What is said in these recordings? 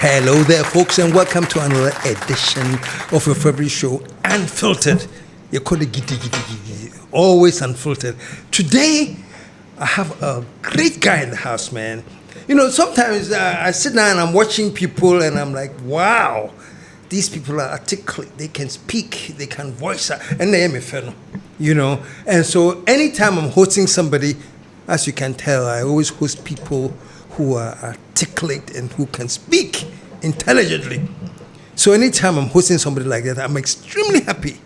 Hello there, folks, and welcome to another edition of your favorite show, Unfiltered. You call it giddy, always unfiltered. Today, I have a great guy in the house, man. You know, sometimes I sit down and I'm watching people and I'm like, wow, these people are articulate, they can speak, they can voice, and they are me, you know. And so anytime I'm hosting somebody, as you can tell, I always host people who are articulate and who can speak intelligently. So anytime I'm hosting somebody like that, I'm extremely happy.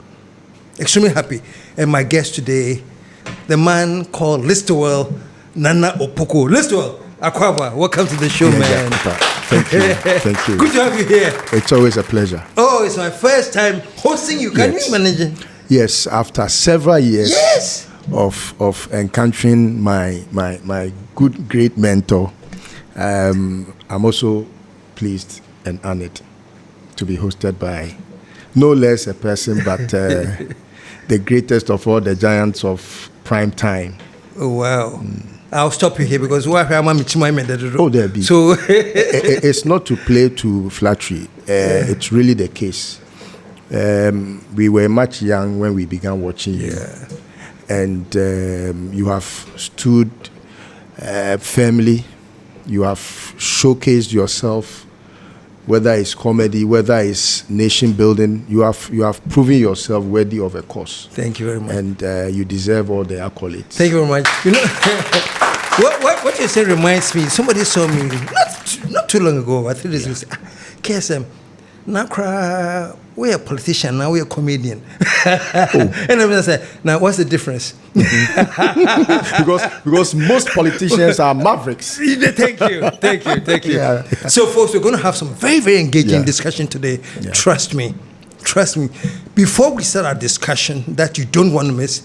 And my guest today, the man called LISTOWEL, Nana Opoku. LISTOWEL Akwaba, welcome to the show, man. Thank you. Good to have you here. It's always a pleasure. Oh, it's my first time hosting you. Can you manage it? Yes, after several years of encountering my great mentor, I'm also pleased and honored to be hosted by no less a person but the greatest of all the giants of prime time. Oh, wow. I'll stop you here because there be. So it's not to play to flattery. It's really the case. We were much young when we began watching you. And you have stood firmly. You have showcased yourself, whether it's comedy, whether it's nation building. You have proven yourself worthy of a cause. Thank you very much. And you deserve all the accolades. Thank you very much. You know, what you say reminds me. Somebody saw me not too long ago. I think this was KSM. Nakra, we're a politician, now we're a comedian. And I said, now what's the difference? because most politicians are mavericks. Thank you. Yeah. So folks, we're going to have some very, very engaging discussion today. Yeah. Trust me. Before we start our discussion that you don't want to miss,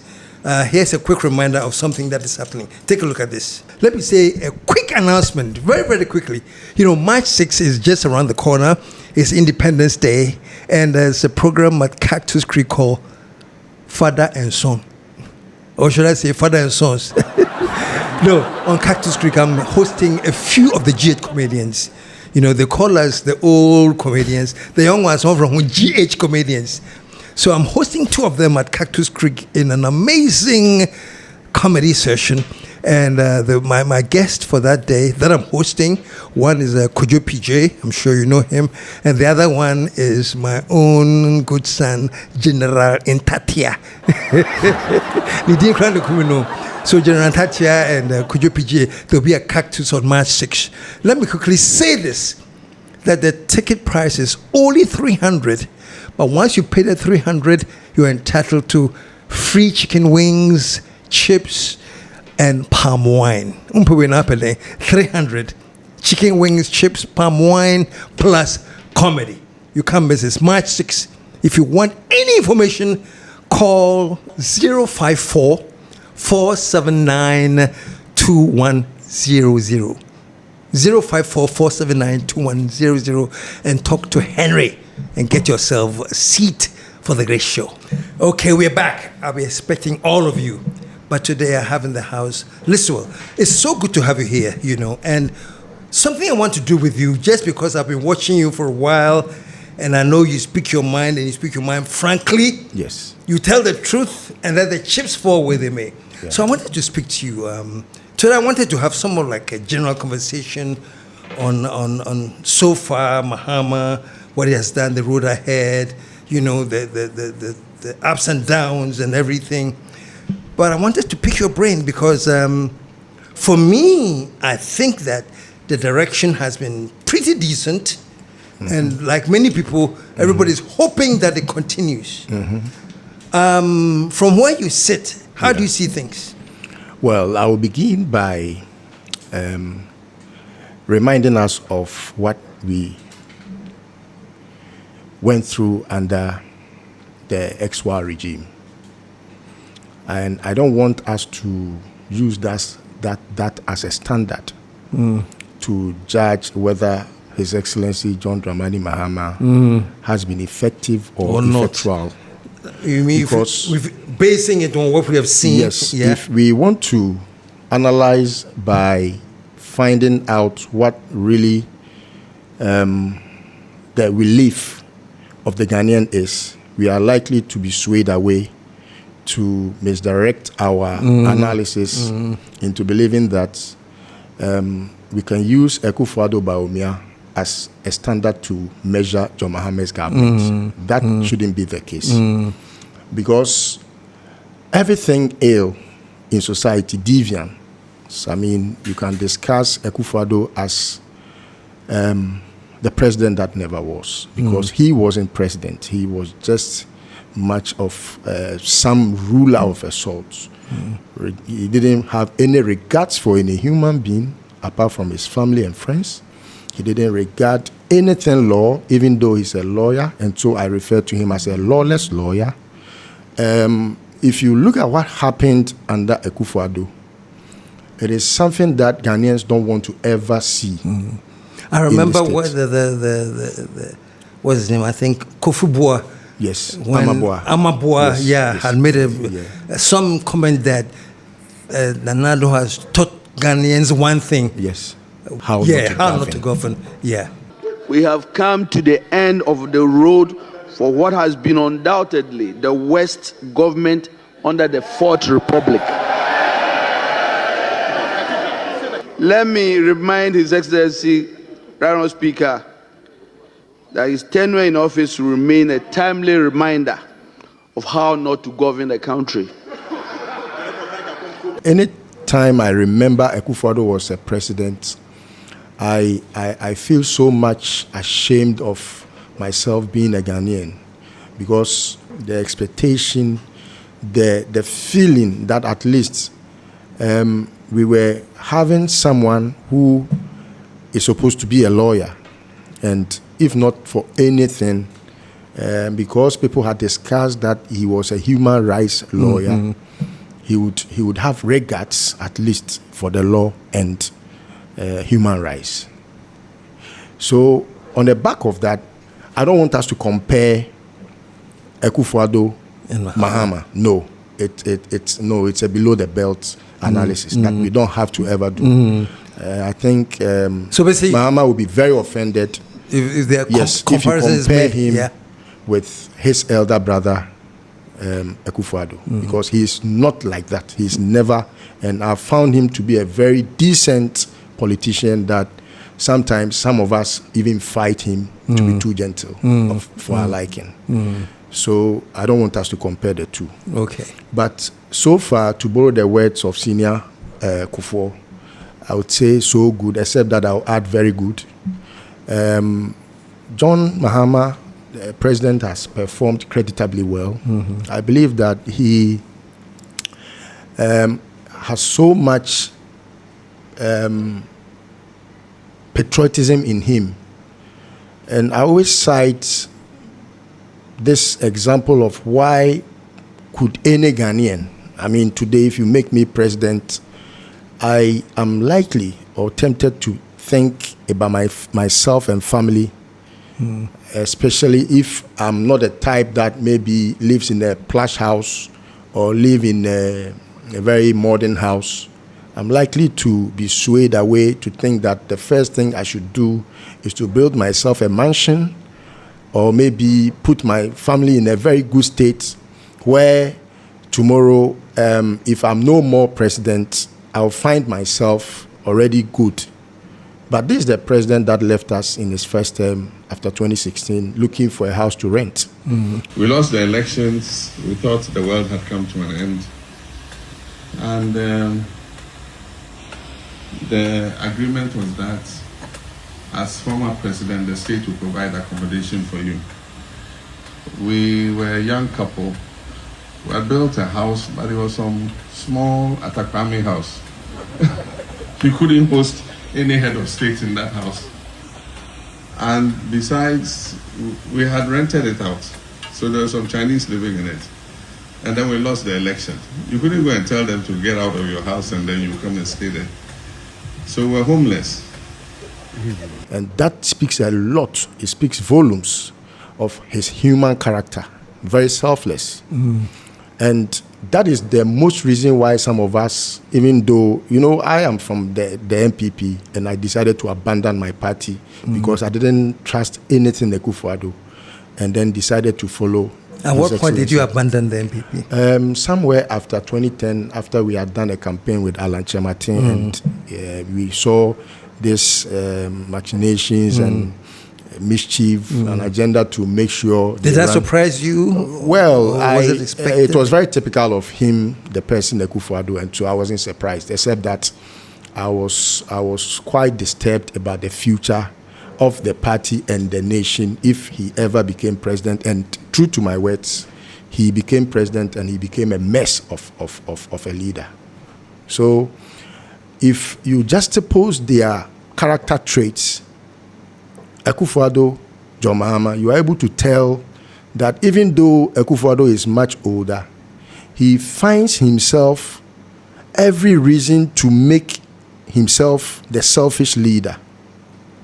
here's a quick reminder of something that is happening. Take a look at this. Let me say a quick announcement, very, very quickly. You know, March 6th is just around the corner. It's Independence Day, and there's a program at Cactus Creek called Father and Son. Or should I say Father and Sons? No, on Cactus Creek, I'm hosting a few of the GH comedians. You know, they call us the old comedians. The young ones are from GH comedians. So I'm hosting two of them at Cactus Creek in an amazing comedy session. And my guest for that day that I'm hosting, one is Kojo PJ, I'm sure you know him, and the other one is my own good son, General Ntatia. So General Ntatia and Kojo PJ, there'll be a Cactus on March 6th. Let me quickly say this, that the ticket price is only $300, but once you pay the $300, you're entitled to free chicken wings, chips, and palm wine. 300 chicken wings, chips, palm wine, plus comedy. You can't miss this. March 6th. If you want any information, call 054-479-2100. 054-479-2100 and talk to Henry and get yourself a seat for the great show. Okay, we're back. I'll be expecting all of you. But today I have in the house LISTOWEL. It's so good to have you here, you know, and something I want to do with you, just because I've been watching you for a while, and I know you speak your mind, and you speak your mind frankly. Yes. You tell the truth, and let the chips fall where they may. Yeah. So I wanted to speak to you. Today I wanted to have somewhat like a general conversation on so far, Mahama, what he has done, the road ahead, you know, the ups and downs and everything. But I wanted to pick your brain because for me, I think that the direction has been pretty decent. Mm-hmm. And like many people, everybody's hoping that it continues. Mm-hmm. From where you sit, how do you see things? Well, I will begin by reminding us of what we went through under the XY regime. And I don't want us to use that as a standard to judge whether His Excellency John Dramani Mahama has been effective or effectual. Not. You mean because we've basing it on what we have seen? Yes. Yeah. If we want to analyze by finding out what really the relief of the Ghanaian is, we are likely to be swayed away to misdirect our analysis into believing that we can use Akufo-Addo Bawumia as a standard to measure John Mahama's government. That shouldn't be the case. Because everything ill in society, deviant. I mean, you can discuss Akufo-Addo as the president that never was, because he wasn't president. He was just much of some ruler of a sort. He didn't have any regards for any human being apart from his family and friends. He didn't regard anything law, even though he's a lawyer, and so I refer to him as a lawless lawyer. If you look at what happened under Akufo-Addo, it is something that Ghanaians don't want to ever see. I remember what the what's his name? I think Kofi Boa. Yes, when Amaboa, yes, had made some comment that Nana-Addo has taught Ghanaians one thing. Yes. How not to govern. Yeah. We have come to the end of the road for what has been undoubtedly the worst government under the Fourth Republic. Let me remind His Excellency, Right Honourable Speaker, that his tenure in office will remain a timely reminder of how not to govern the country. Any time I remember Akufo-Addo was a president, I feel so much ashamed of myself being a Ghanaian, because the expectation, the feeling that at least we were having someone who is supposed to be a lawyer, and if not for anything, because people had discussed that he was a human rights lawyer, he would have regards at least for the law and human rights. So on the back of that, I don't want us to compare Akufo-Addo and Mahama. No, it's a below the belt analysis that we don't have to ever do. I think so Mahama will be very offended if there are if you compare him with his elder brother Akufo-Addo, because he's not like that. He's never, and I've found him to be a very decent politician that sometimes some of us even fight him to be too gentle for our liking. So I don't want us to compare the two. Okay. But so far, to borrow the words of Senior Kufuor, I would say so good, except that I'll add very good. John Mahama, the president, has performed creditably well. I believe that he has so much patriotism in him. And I always cite this example of why could any Ghanaian, I mean, today if you make me president, I am likely or tempted to think about myself and family, especially if I'm not a type that maybe lives in a plush house or live in a very modern house. I'm likely to be swayed away to think that the first thing I should do is to build myself a mansion, or maybe put my family in a very good state where tomorrow, if I'm no more president, I'll find myself already good. But this is the president that left us in his first term after 2016 looking for a house to rent. We lost the elections. We thought the world had come to an end. And the agreement was that as former president, the state will provide accommodation for you. We were a young couple. We had built a house, but it was some small Atakwame house. You couldn't host any head of state in that house. And besides, we had rented it out. So there were some Chinese living in it. And then we lost the election. You couldn't go and tell them to get out of your house and then you come and stay there. So we're homeless. And that speaks a lot. It speaks volumes of his human character. Very selfless. And that is the most reason why some of us, even though, I am from the MPP and I decided to abandon my party because I didn't trust anything Akufo-Addo, and then decided to follow. At what point did you abandon the MPP? Somewhere after 2010, after we had done a campaign with Alan Chematin, and we saw these machinations and mischief, an agenda to make sure. Did that surprise you? Well, it was very typical of him, the person Akufo-Addo, and so I wasn't surprised, except that I was quite disturbed about the future of the party and the nation if he ever became president. And true to my words, he became president and he became a mess of a leader. So if you juxtapose their character traits, Akufo-Addo, John Mahama, you are able to tell that even though Akufo-Addo is much older, he finds himself every reason to make himself the selfish leader.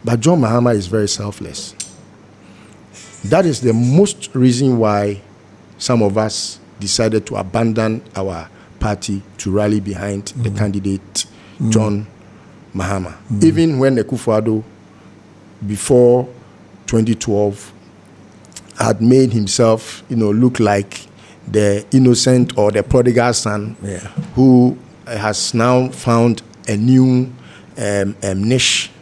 But John Mahama is very selfless. That is the most reason why some of us decided to abandon our party to rally behind the candidate, John Mahama. Even when Akufo-Addo, before 2012, had made himself, look like the innocent or the prodigal son who has now found a new niche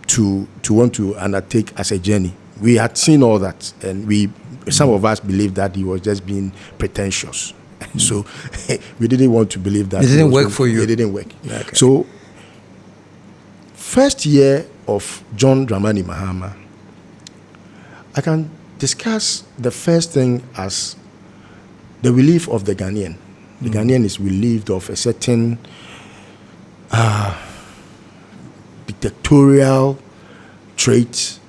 to want to undertake as a journey. We had seen all that, and some of us believed that he was just being pretentious. So we didn't want to believe that. It didn't work for you. It didn't work. Okay. So first year of John Dramani Mahama, I can discuss the first thing as the relief of the Ghanaian. The Ghanaian is relieved of a certain dictatorial trait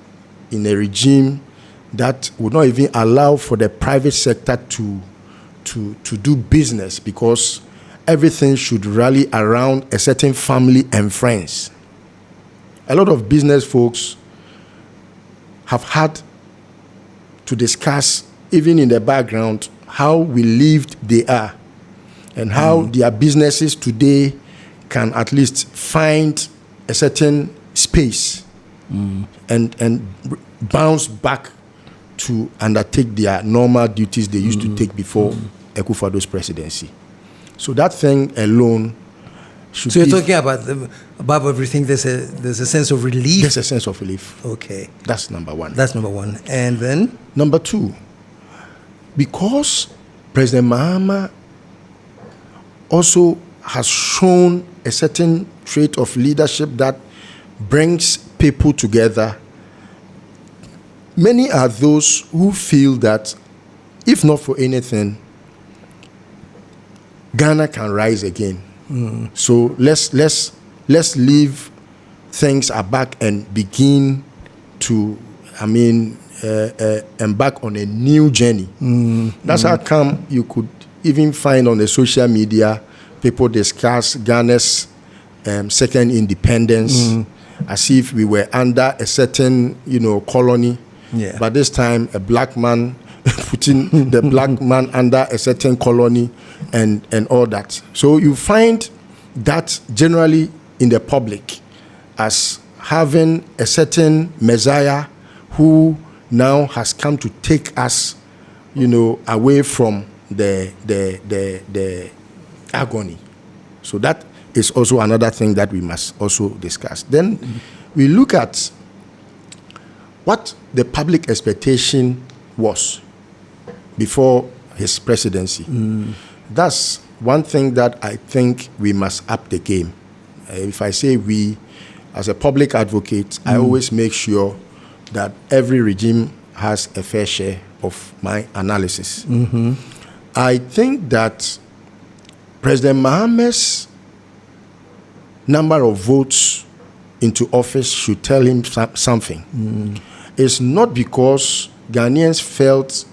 in a regime that would not even allow for the private sector to do business, because everything should rally around a certain family and friends. A lot of business folks have had to discuss, even in the background, how relieved they are and how their businesses today can at least find a certain space and bounce back to undertake their normal duties they used to take before Akufo-Addo's presidency. So that thing alone should. So you're talking about above everything, there's a sense of relief. There's a sense of relief. Okay, that's number one. And then number two, because President Mahama also has shown a certain trait of leadership that brings people together. Many are those who feel that, if not for anything, Ghana can rise again. So let's leave things aback and begin to, embark on a new journey. That's how come you could even find on the social media people discuss Ghana's second independence as if we were under a certain, colony. Yeah. But this time, a black man putting the black man under a certain colony and all that. So you find that generally in the public as having a certain Messiah who now has come to take us, away from the agony. So that is also another thing that we must also discuss. Then we look at what the public expectation was before his presidency. That's one thing that I think we must up the game. If I say we, as a public advocate, I always make sure that every regime has a fair share of my analysis. I think that President Mahama's number of votes into office should tell him something. It's not because Ghanaians felt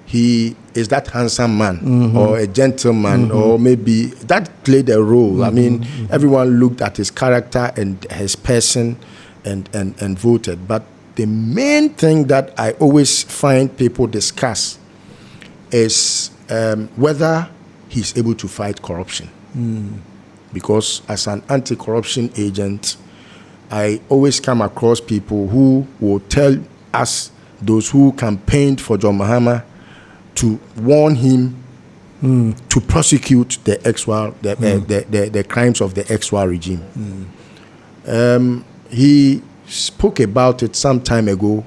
he is that handsome man or a gentleman or maybe that played a role. Everyone looked at his character and his person and voted. But the main thing that I always find people discuss is whether he's able to fight corruption. Because as an anti-corruption agent, I always come across people who will tell us, those who campaigned for John Mahama, to warn him to prosecute the the crimes of the ex-war regime. He spoke about it some time ago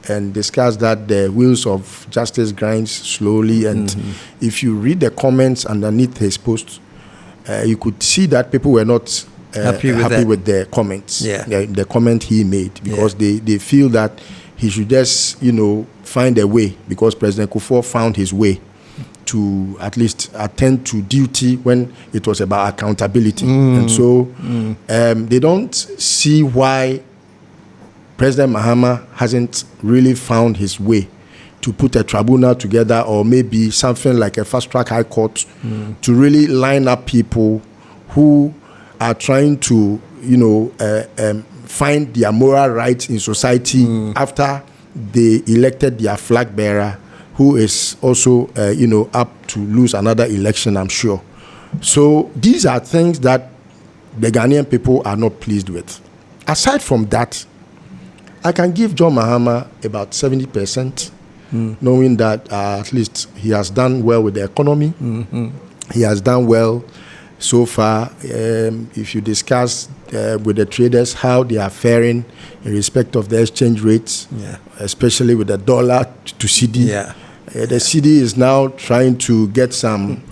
and discussed that the wheels of justice grinds slowly. And if you read the comments underneath his post, you could see that people were not happy with the comments, the comment he made, because they feel that he should just, find a way, because President Kufuor found his way to at least attend to duty when it was about accountability. And so they don't see why President Mahama hasn't really found his way to put a tribunal together, or maybe something like a fast-track high court, to really line up people who are trying to, find their moral rights in society after they elected their flag bearer, who is also, up to lose another election, I'm sure. So these are things that the Ghanaian people are not pleased with. Aside from that, I can give John Mahama about 70%, knowing that at least he has done well with the economy. He has done well so far. If you discuss with the traders how they are faring in respect of the exchange rates, especially with the dollar to CD. The CD is now trying to get some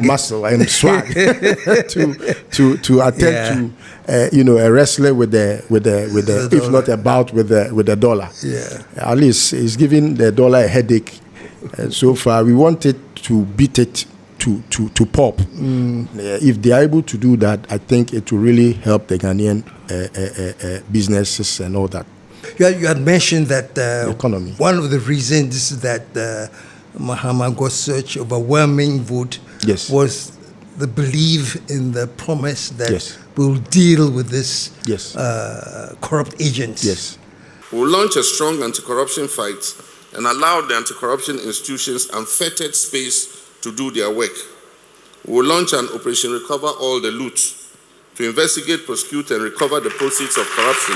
muscle and swag to attend to a wrestler with the if not a bout with the dollar. At least it's giving the dollar a headache. So far, we want it to beat it to pop. If they are able to do that, I think it will really help the Ghanaian businesses and all that. You had mentioned that economy. One of the reasons is that Mahama got such overwhelming vote was the belief in the promise that we'll deal with this corrupt agents. We'll launch a strong anti-corruption fight and allow the anti-corruption institutions unfettered space to do their work. We'll launch an Operation Recover All the Loot to investigate, prosecute, and recover the proceeds of corruption.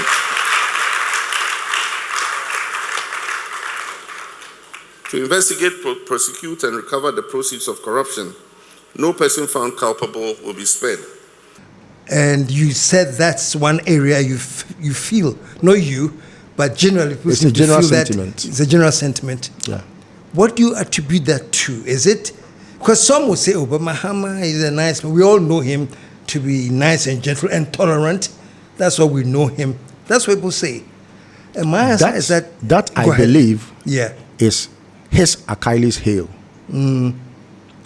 To investigate, prosecute, and recover the proceeds of corruption. No person found culpable will be spared. And you said that's one area you feel, not you, but generally people it's a general feel sentiment. That it's a general sentiment. What do you attribute that to? Is it because some will say, but Mahama is a nice man. We all know him to be nice and gentle and tolerant. That's what we know him. That's what people say. And my answer is that I believe is his Achilles heel,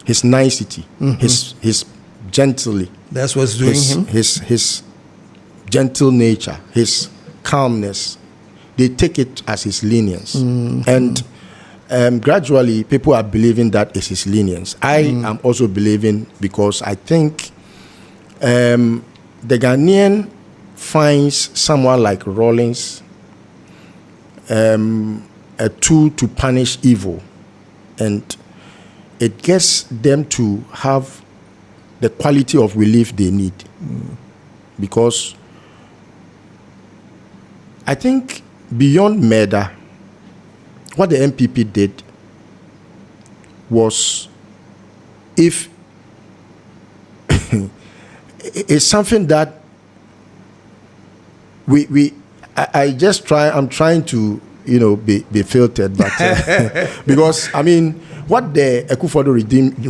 his nicety, his gentility. That's what's doing him. His gentle nature, his calmness. They take it as his lenience, and gradually people are believing that is his lenience. I am also believing, because I think the Ghanaian finds someone like Rawlings a tool to punish evil, and it gets them to have the quality of relief they need. Because I think beyond murder, what the MPP did was, if it's something that I'm trying to be filtered, but because what the Ekufodo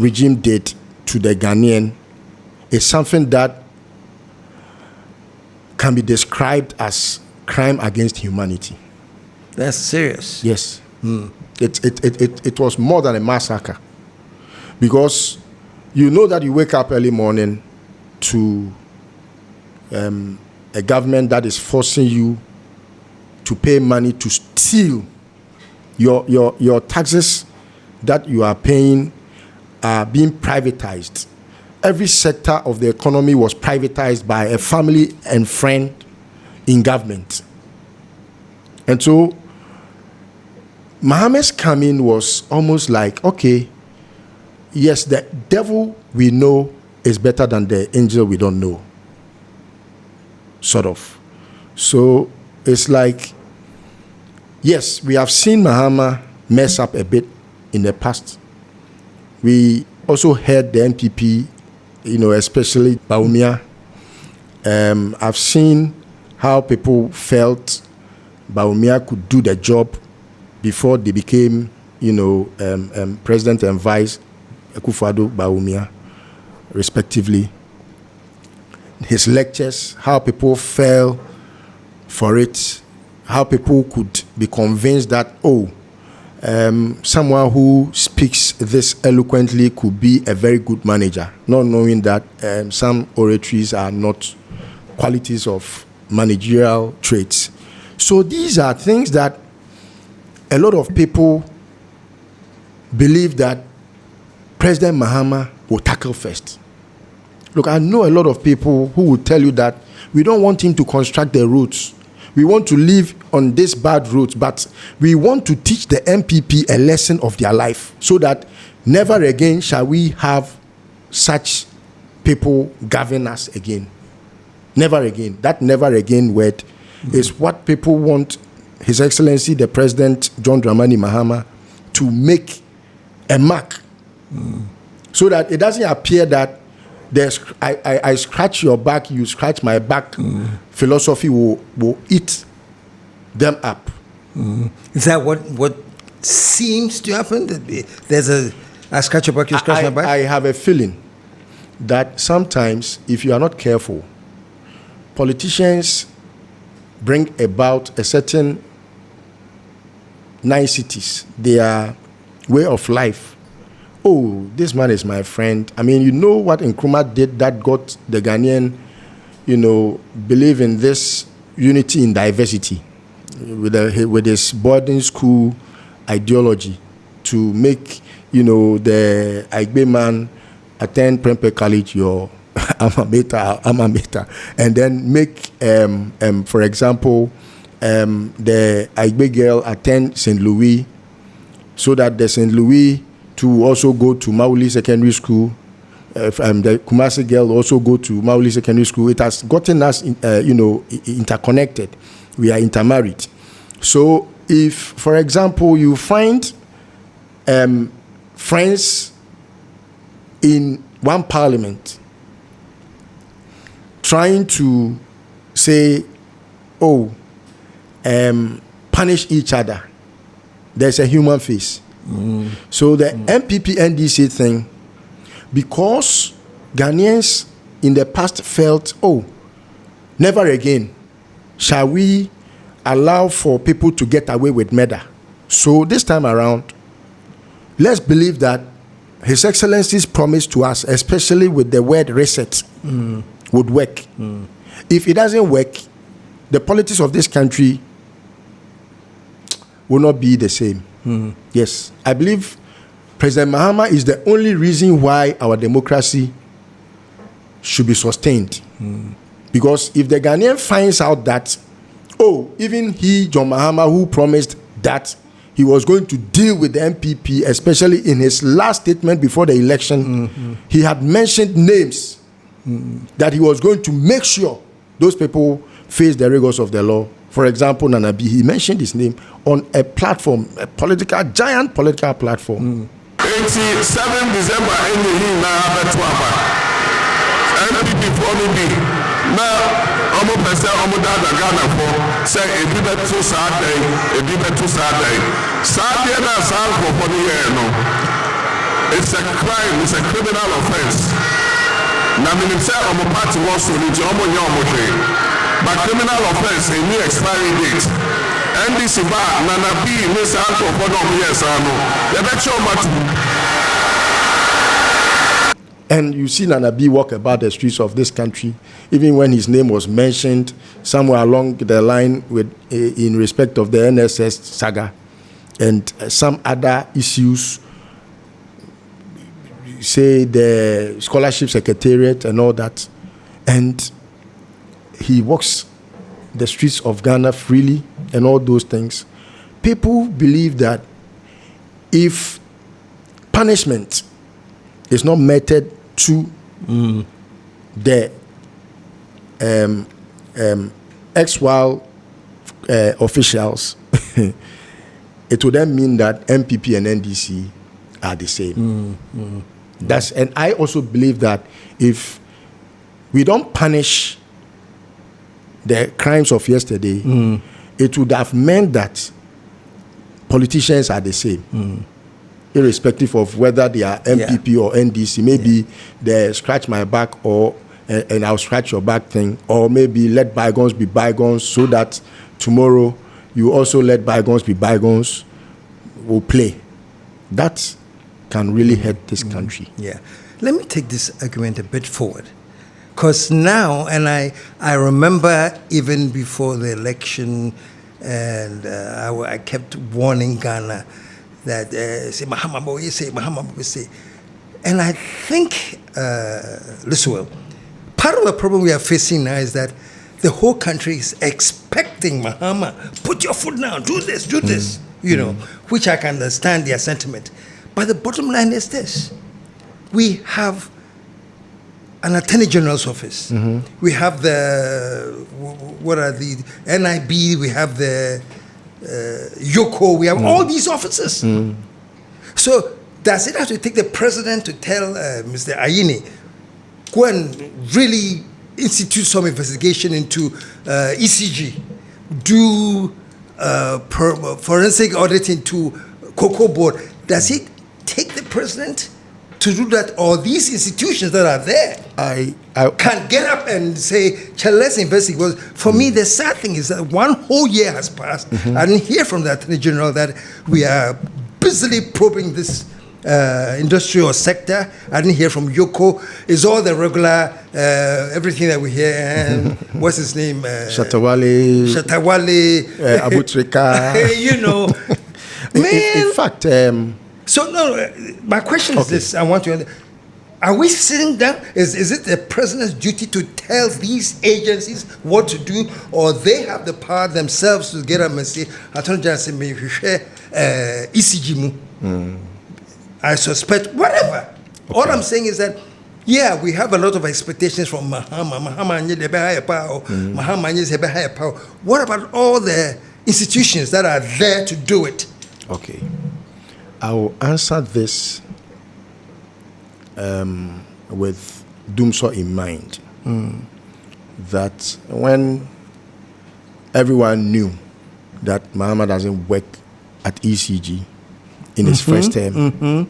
regime did to the Ghanaian is something that can be described as crime against humanity. That's serious. Yes. It was more than a massacre, because that you wake up early morning to a government that is forcing you to pay money to steal your taxes that you are paying are being privatized. Every sector of the economy was privatized by a family and friend in government. And so Mahama's coming was almost like, okay, yes, the devil we know is better than the angel we don't know. Sort of. So it's like, yes, we have seen Mahama mess up a bit in the past. We also heard the NPP, especially Bawumia. I've seen how people felt Bawumia could do the job before they became, President and Vice Akufo-Addo Bawumia, respectively. His lectures, how people fell for it, how people could be convinced that, someone who speaks this eloquently could be a very good manager, not knowing that some oratories are not qualities of managerial traits. So these are things that a lot of people believe that President Mahama will tackle first. Look, I know a lot of people who will tell you that we don't want him to construct the roads. We want to live on this bad roads, but we want to teach the MPP a lesson of their life so that never again shall we have such people govern us again. Never again. That never again word is what people want His Excellency the President John Dramani Mahama to make a mark so that it doesn't appear that I scratch your back, you scratch my back. Philosophy will eat them up. Is that what seems to happen? There's I scratch your back, you scratch my back? I have a feeling that sometimes, if you are not careful, politicians bring about a certain niceties, their way of life. Oh, this man is my friend. I mean, you know what Nkrumah did that got the Ghanaian, believe in this unity in diversity with his boarding school ideology to make, the Aigbe man attend Prempeh College, your alma mater, and then make, for example, the Aigbe girl attend St. Louis so that the St. Louis to also go to Mauli Secondary School, the Kumasi girl also go to Mauli Secondary School. It has gotten us, interconnected. We are intermarried. So if, for example, you find friends in one parliament trying to say, punish each other, there's a human face. So the MPP NDC thing, because Ghanaians in the past felt, never again shall we allow for people to get away with murder. So this time around, let's believe that His Excellency's promise to us, especially with the word reset, would work. If it doesn't work, the politics of this country will not be the same. Yes, I believe President Mahama is the only reason why our democracy should be sustained. Because if the Ghanaian finds out that, even he, John Mahama, who promised that he was going to deal with the MPP, especially in his last statement before the election, he had mentioned names that he was going to make sure those people face the rigors of the law. For example, Nana B, he mentioned his name on a platform, a giant political platform. 87 December, NPP for me. Now, I'm a person, I'm a dad, Ghana for say a bit too Saturday, a bit too Saturday. Saturday, that's all for the year. No, it's a crime, it's a criminal offense. Now, I'm a party was to the but criminal offense a new expiry date. NDC bar Nana B Mr. Anto for yes and you see Nana B walk about the streets of this country, even when his name was mentioned somewhere along the line with in respect of the NSS saga and some other issues, say the scholarship secretariat and all that, and he walks the streets of Ghana freely and all those things. People believe that if punishment is not meted to the ex-while officials, it would then mean that MPP and NDC are the same. And I also believe that if we don't punish the crimes of yesterday, it would have meant that politicians are the same, irrespective of whether they are MPP or NDC. Maybe they scratch my back and I'll scratch your back thing, or maybe let bygones be bygones, so that tomorrow you also let bygones be bygones will play. That can really hurt this country. Yeah. Let me take this argument a bit forward. Because now, and I remember even before the election, and I kept warning Ghana that say Mahama boy say, Mahama boy say. And I think, LISTOWEL, part of the problem we are facing now is that the whole country is expecting Mahama, put your foot down, do this, which I can understand their sentiment. But the bottom line is this. We have an Attorney General's office. We have the NIB, we have the Yoko, we have all these offices. So does it have to take the president to tell Mr. Ayine, go and really institute some investigation into ECG, do forensic audit into Cocoa Board? Does it take the president to do that, or these institutions that are there I can get up and say, let's investigate? Because for me, the sad thing is that one whole year has passed. I didn't hear from the Attorney General that we are busily probing this industrial sector. I didn't hear from Yoko. It's all the regular, everything that we hear. And what's his name? Shatawale, Abutrika. Man. In fact, So no, my question is this: I want to. Are we sitting down? Is it the president's duty to tell these agencies what to do, or they have the power themselves to get up and say, "Attorney General, say me if you share ECG mu." I suspect whatever. Okay. All I'm saying is that, yeah, we have a lot of expectations from Mahama. Mahama needs a higher power. Mahama needs a higher power. What about all the institutions that are there to do it? Okay. I will answer this with Dumso in mind. That when everyone knew that Mahama doesn't work at ECG in his first term,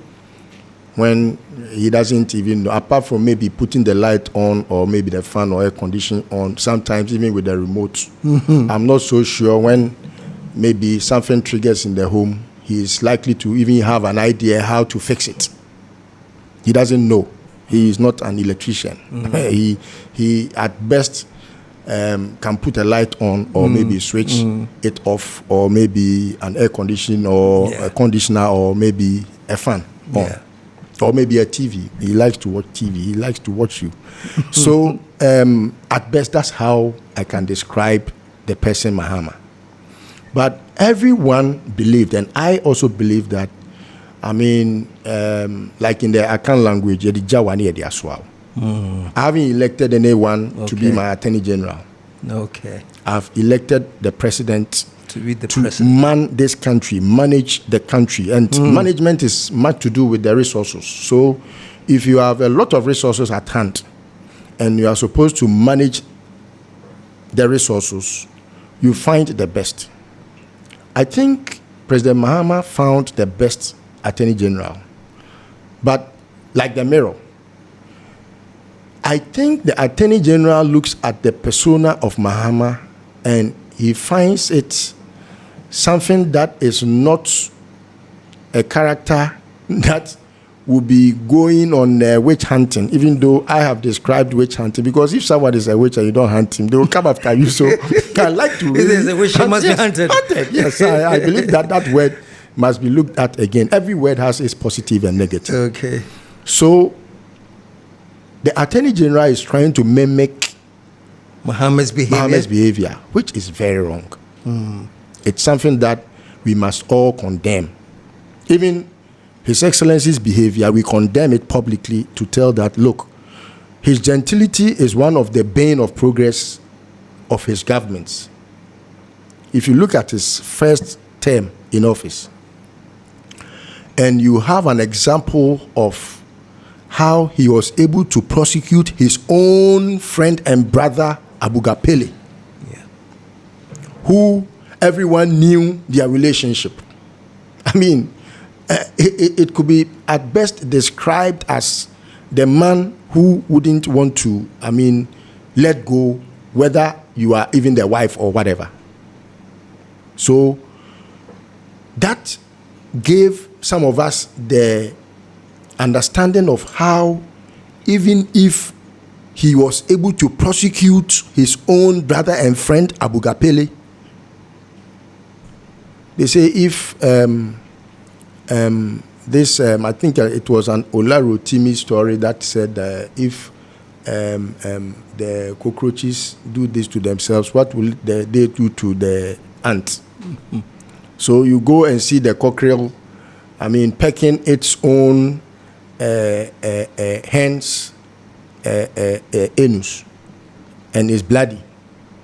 when he doesn't even know, apart from maybe putting the light on or maybe the fan or air conditioning on, sometimes even with the remote, I'm not so sure when maybe something triggers in the home, he is likely to even have an idea how to fix it. He doesn't know. He is not an electrician. He at best can put a light on or maybe switch it off, or maybe an air conditioner or a conditioner, or maybe a fan on, or maybe a TV. He likes to watch TV. He likes to watch you. So at best, that's how I can describe the person Mahama. But everyone believed, and I also believe that, I mean, like in the Akan language, I haven't elected anyone to be my Attorney General. Okay. I've elected the president to man this country, manage the country. And management is much to do with the resources. So if you have a lot of resources at hand and you are supposed to manage the resources, you find the best. I think President Mahama found the best Attorney General. But like the mirror, I think the Attorney General looks at the persona of Mahama and he finds it something that is not a character that will be going on witch hunting, even though I have described witch hunting, because if someone is a witch and you don't hunt him, they will come after you. So I like to really... If there's a witch, he must be hunted. Yes, I believe that word must be looked at again. Every word has its positive and negative. Okay. So the Attorney General is trying to mimic Mahama's behavior, which is very wrong. It's something that we must all condemn. Even His Excellency's behavior, we condemn it publicly to tell that, look, his gentility is one of the bane of progress of his governments. If you look at his first term in office, and you have an example of how he was able to prosecute his own friend and brother, Abu Gapele, who everyone knew their relationship. I mean, it could be at best described as the man who wouldn't want to, let go, whether you are even their wife or whatever. So that gave some of us the understanding of how, even if he was able to prosecute his own brother and friend Abu Gapele, they say if I think it was an Olarotimi story that said if the cockroaches do this to themselves, what will they do to the ant? Mm-hmm. So you go and see the cockerel, pecking its own hen's anus, and is bloody.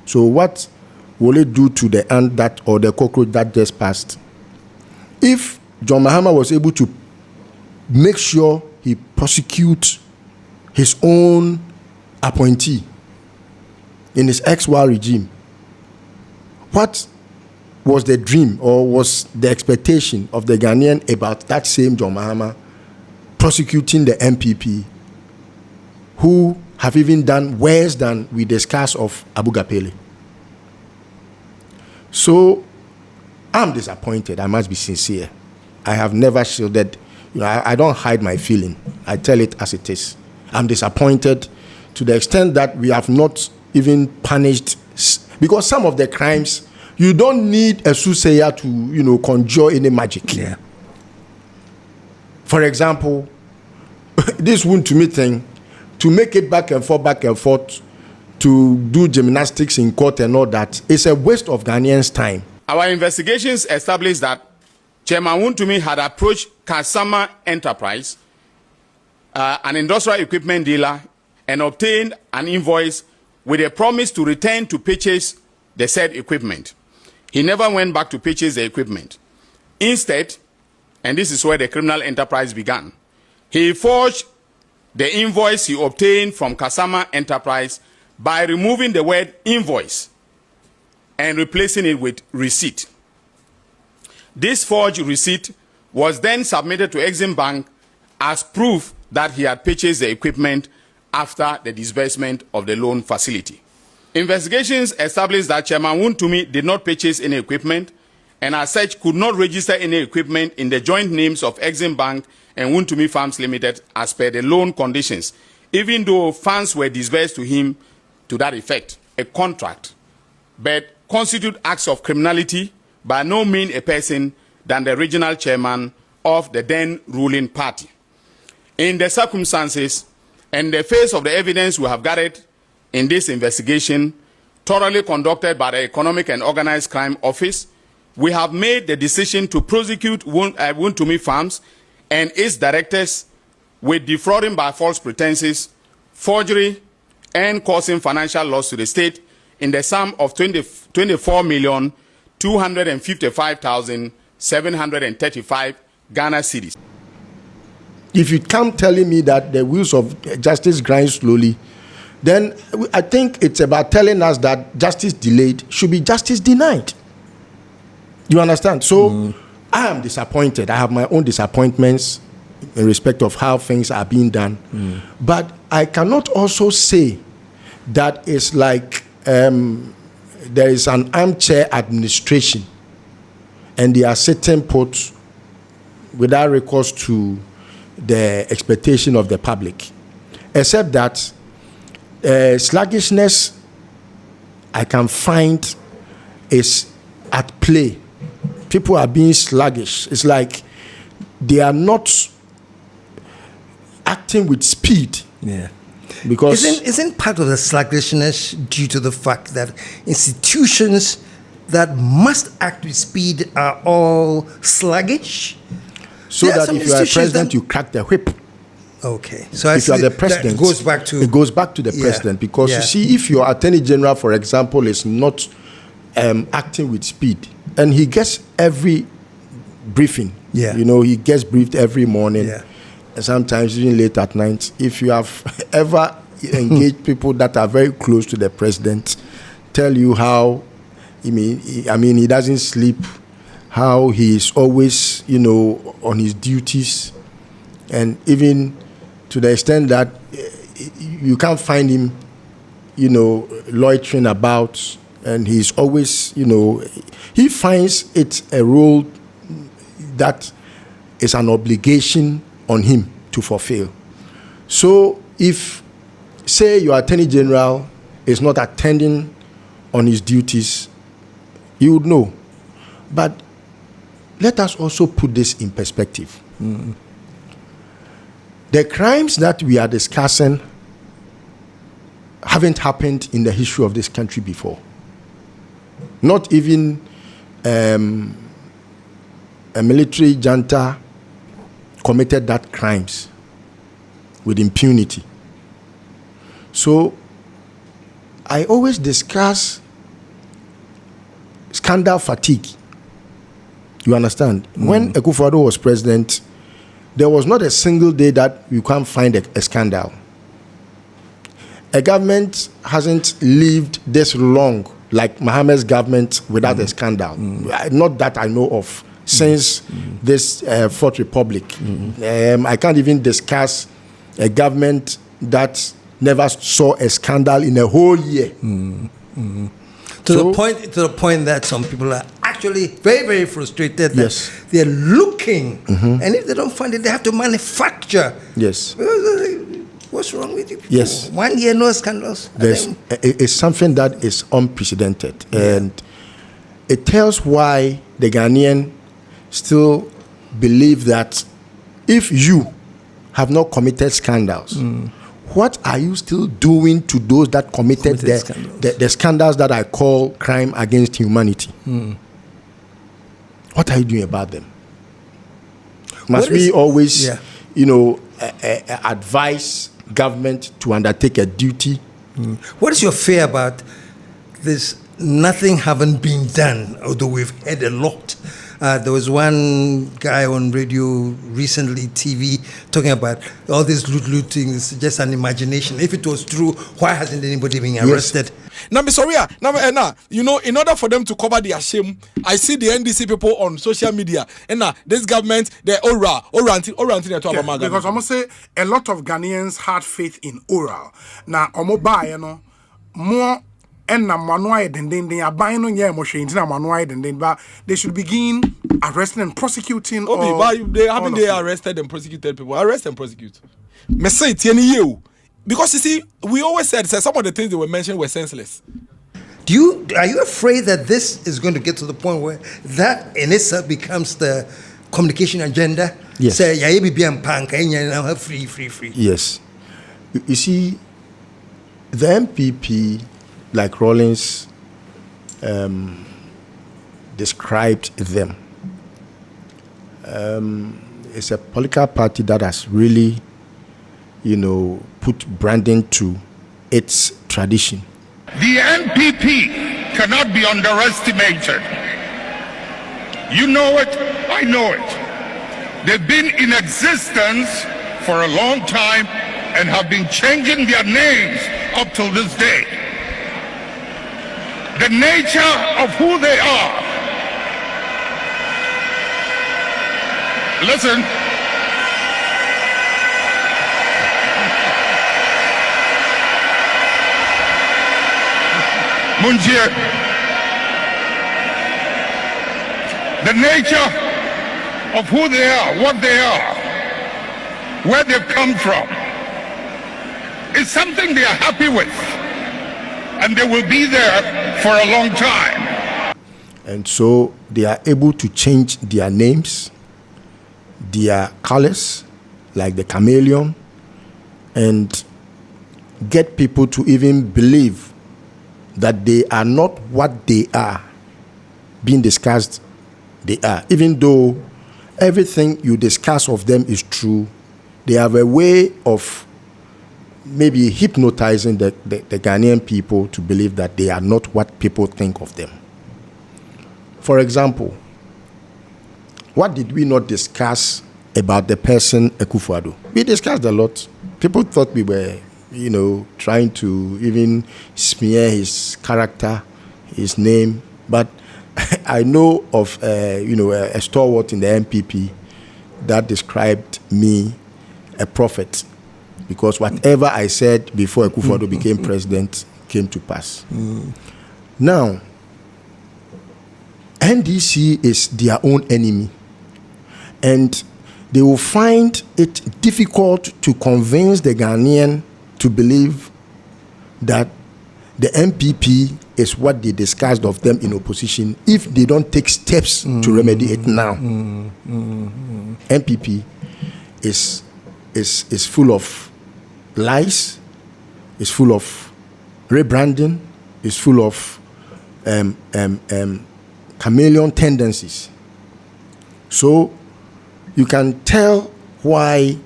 So what will it do to the ant that, or the cockroach that just passed? If John Mahama was able to make sure he prosecutes his own appointee in his ex-war regime, what was the dream or was the expectation of the Ghanaian about that same John Mahama prosecuting the MPP, who have even done worse than we discussed of Abu Gapele? So I'm disappointed. I must be sincere. I have never shielded. I don't hide my feeling. I tell it as it is. I'm disappointed to the extent that we have not even punished, because some of the crimes, you don't need a soothsayer to, conjure any magic. Yeah. For example, this wound-to-me thing, to make it back and forth, to do gymnastics in court and all that, is a waste of Ghanaians' time. Our investigations established that Chairman Wontumi had approached Kasama Enterprise, an industrial equipment dealer, and obtained an invoice with a promise to return to purchase the said equipment. He never went back to purchase the equipment. Instead, and this is where the criminal enterprise began, he forged the invoice he obtained from Kasama Enterprise by removing the word invoice and replacing it with receipt. This forged receipt was then submitted to Exim Bank as proof that he had purchased the equipment after the disbursement of the loan facility. Investigations established that Chairman Wontumi did not purchase any equipment, and as such could not register any equipment in the joint names of Exim Bank and Wontumi Farms Limited as per the loan conditions, even though funds were disbursed to him to that effect, a contract, but constitute acts of criminality by no means a person than the regional chairman of the then ruling party. In the circumstances and the face of the evidence we have gathered in this investigation, thoroughly conducted by the Economic and Organized Crime Office, we have made the decision to prosecute Wontumi Farms and its directors with defrauding by false pretenses, forgery, and causing financial loss to the state in the sum of 24,255,735 Ghana cedis. If you come telling me that the wheels of justice grind slowly, then I think it's about telling us that justice delayed should be justice denied. You understand? So I am disappointed. I have my own disappointments in respect of how things are being done. But I cannot also say that it's like there is an armchair administration and they are sitting put without recourse to the expectation of the public. Except that sluggishness I can find is at play. People are being sluggish. It's like they are not acting with speed. Yeah. Because isn't part of the sluggishness due to the fact that institutions that must act with speed are all sluggish? so that if you are president, you crack the whip. Okay. So if you are the president, it goes back to the president, because you see, if your attorney general, for example, is not acting with speed, and he gets every briefing, he gets briefed every morning, and sometimes even late at night. If you have ever engaged people that are very close to the president, tell you how, he doesn't sleep, how he is always, on his duties, and even to the extent that you can't find him, loitering about, and he's always, he finds it a role that is an obligation on him to fulfill. So if, say, your attorney general is not attending on his duties, you would know. But let us also put this in perspective. Mm-hmm. The crimes that we are discussing haven't happened in the history of this country before. Not even a military junta committed that crimes with impunity. So I always discuss scandal fatigue. You understand? Mm. When Akufo-Addo was president, there was not a single day that you can't find a scandal. A government hasn't lived this long like Mahama's government without a scandal. Not that I know of since this Fourth Republic. I can't even discuss a government that never saw a scandal in a whole year. To the point that some people are actually very, very frustrated that they're looking, and if they don't find it, they have to manufacture. Yes. What's wrong with you people? Yes. 1 year, no scandals. It's something that is unprecedented. And it tells why the Ghanaian still believe that if you have not committed scandals, what are you still doing to those that committed the scandals that I call crime against humanity? What are you doing about them? Must we always, advise government to undertake a duty? What is your fear about this? Nothing haven't been done, although we've heard a lot. There was one guy on radio recently, TV, talking about all this looting is just an imagination. If it was true, why hasn't anybody been arrested? Now, in order for them to cover their shame, I see the NDC people on social media, and this government, they're oral. Because I'm say a lot of Ghanaians had faith in oral. Now, more. And but they should begin arresting and prosecuting. They haven't arrested and prosecuted people. Arrest and prosecute. Because you see, we always said some of the things they were mentioned were senseless. Are you afraid that this is going to get to the point where that in itself becomes the communication agenda? Yes. Say free. Yes. You see, the MPP, like Rawlings described them. It's a political party that has really, put branding to its tradition. The NPP cannot be underestimated. You know it, I know it. They've been in existence for a long time and have been changing their names up till this day. The nature of who they are. Listen. Munjir. The nature of who they are, what they are, where they've come from, is something they are happy with. And they will be there for a long time. And so they are able to change their names, their colors, like the chameleon, and get people to even believe that they are not what they are being discussed they are. Even though everything you discuss of them is true, they have a way of maybe hypnotizing the Ghanaian people to believe that they are not what people think of them. For example, what did we not discuss about the person Akufo-Addo? We discussed a lot. People thought we were, trying to even smear his character, his name. But I know of, a stalwart in the MPP that described me a prophet, because whatever I said before Akufo-Addo became president came to pass. Now, NDC is their own enemy, and they will find it difficult to convince the Ghanaian to believe that the MPP is what they discussed of them in opposition if they don't take steps to remedy it now. MPP is full of lies, is full of rebranding, is full of chameleon tendencies. So you can tell why,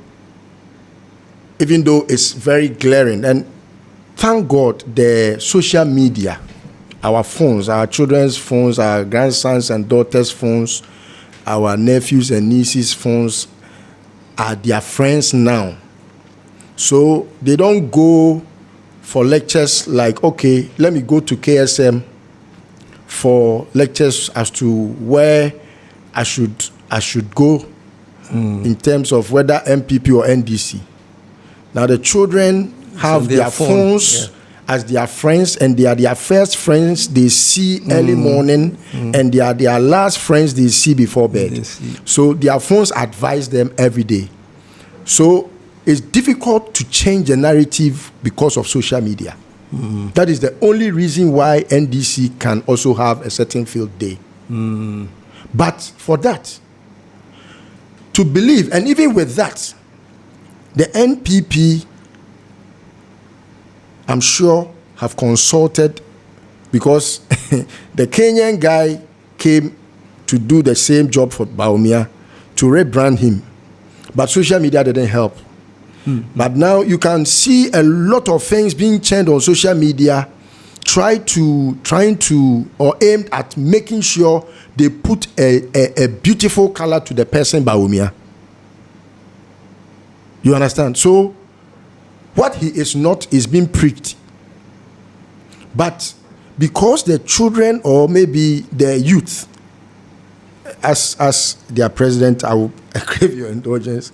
even though it's very glaring, and thank God the social media, our phones, our children's phones, our grandsons and daughters' phones, our nephews and nieces' phones are their friends now. So they don't go for lectures like, okay, let me go to KSM for lectures as to where I should go in terms of whether MPP or NDC. Now the children have their phones as their friends, and they are their first friends they see early morning, and they are their last friends they see before bed. So their phones advise them every day. So it's difficult to change the narrative because of social media. That is the only reason why NDC can also have a certain field day. But for that, to believe, and even with that, the NPP, I'm sure, have consulted, because the Kenyan guy came to do the same job for Bawumia, to rebrand him. But social media didn't help. But now you can see a lot of things being changed on social media, trying to or aimed at making sure they put a beautiful color to the person Bawumia. You understand? So what he is not is being preached. But because the children, or maybe the youth, as their president, I will crave your indulgence,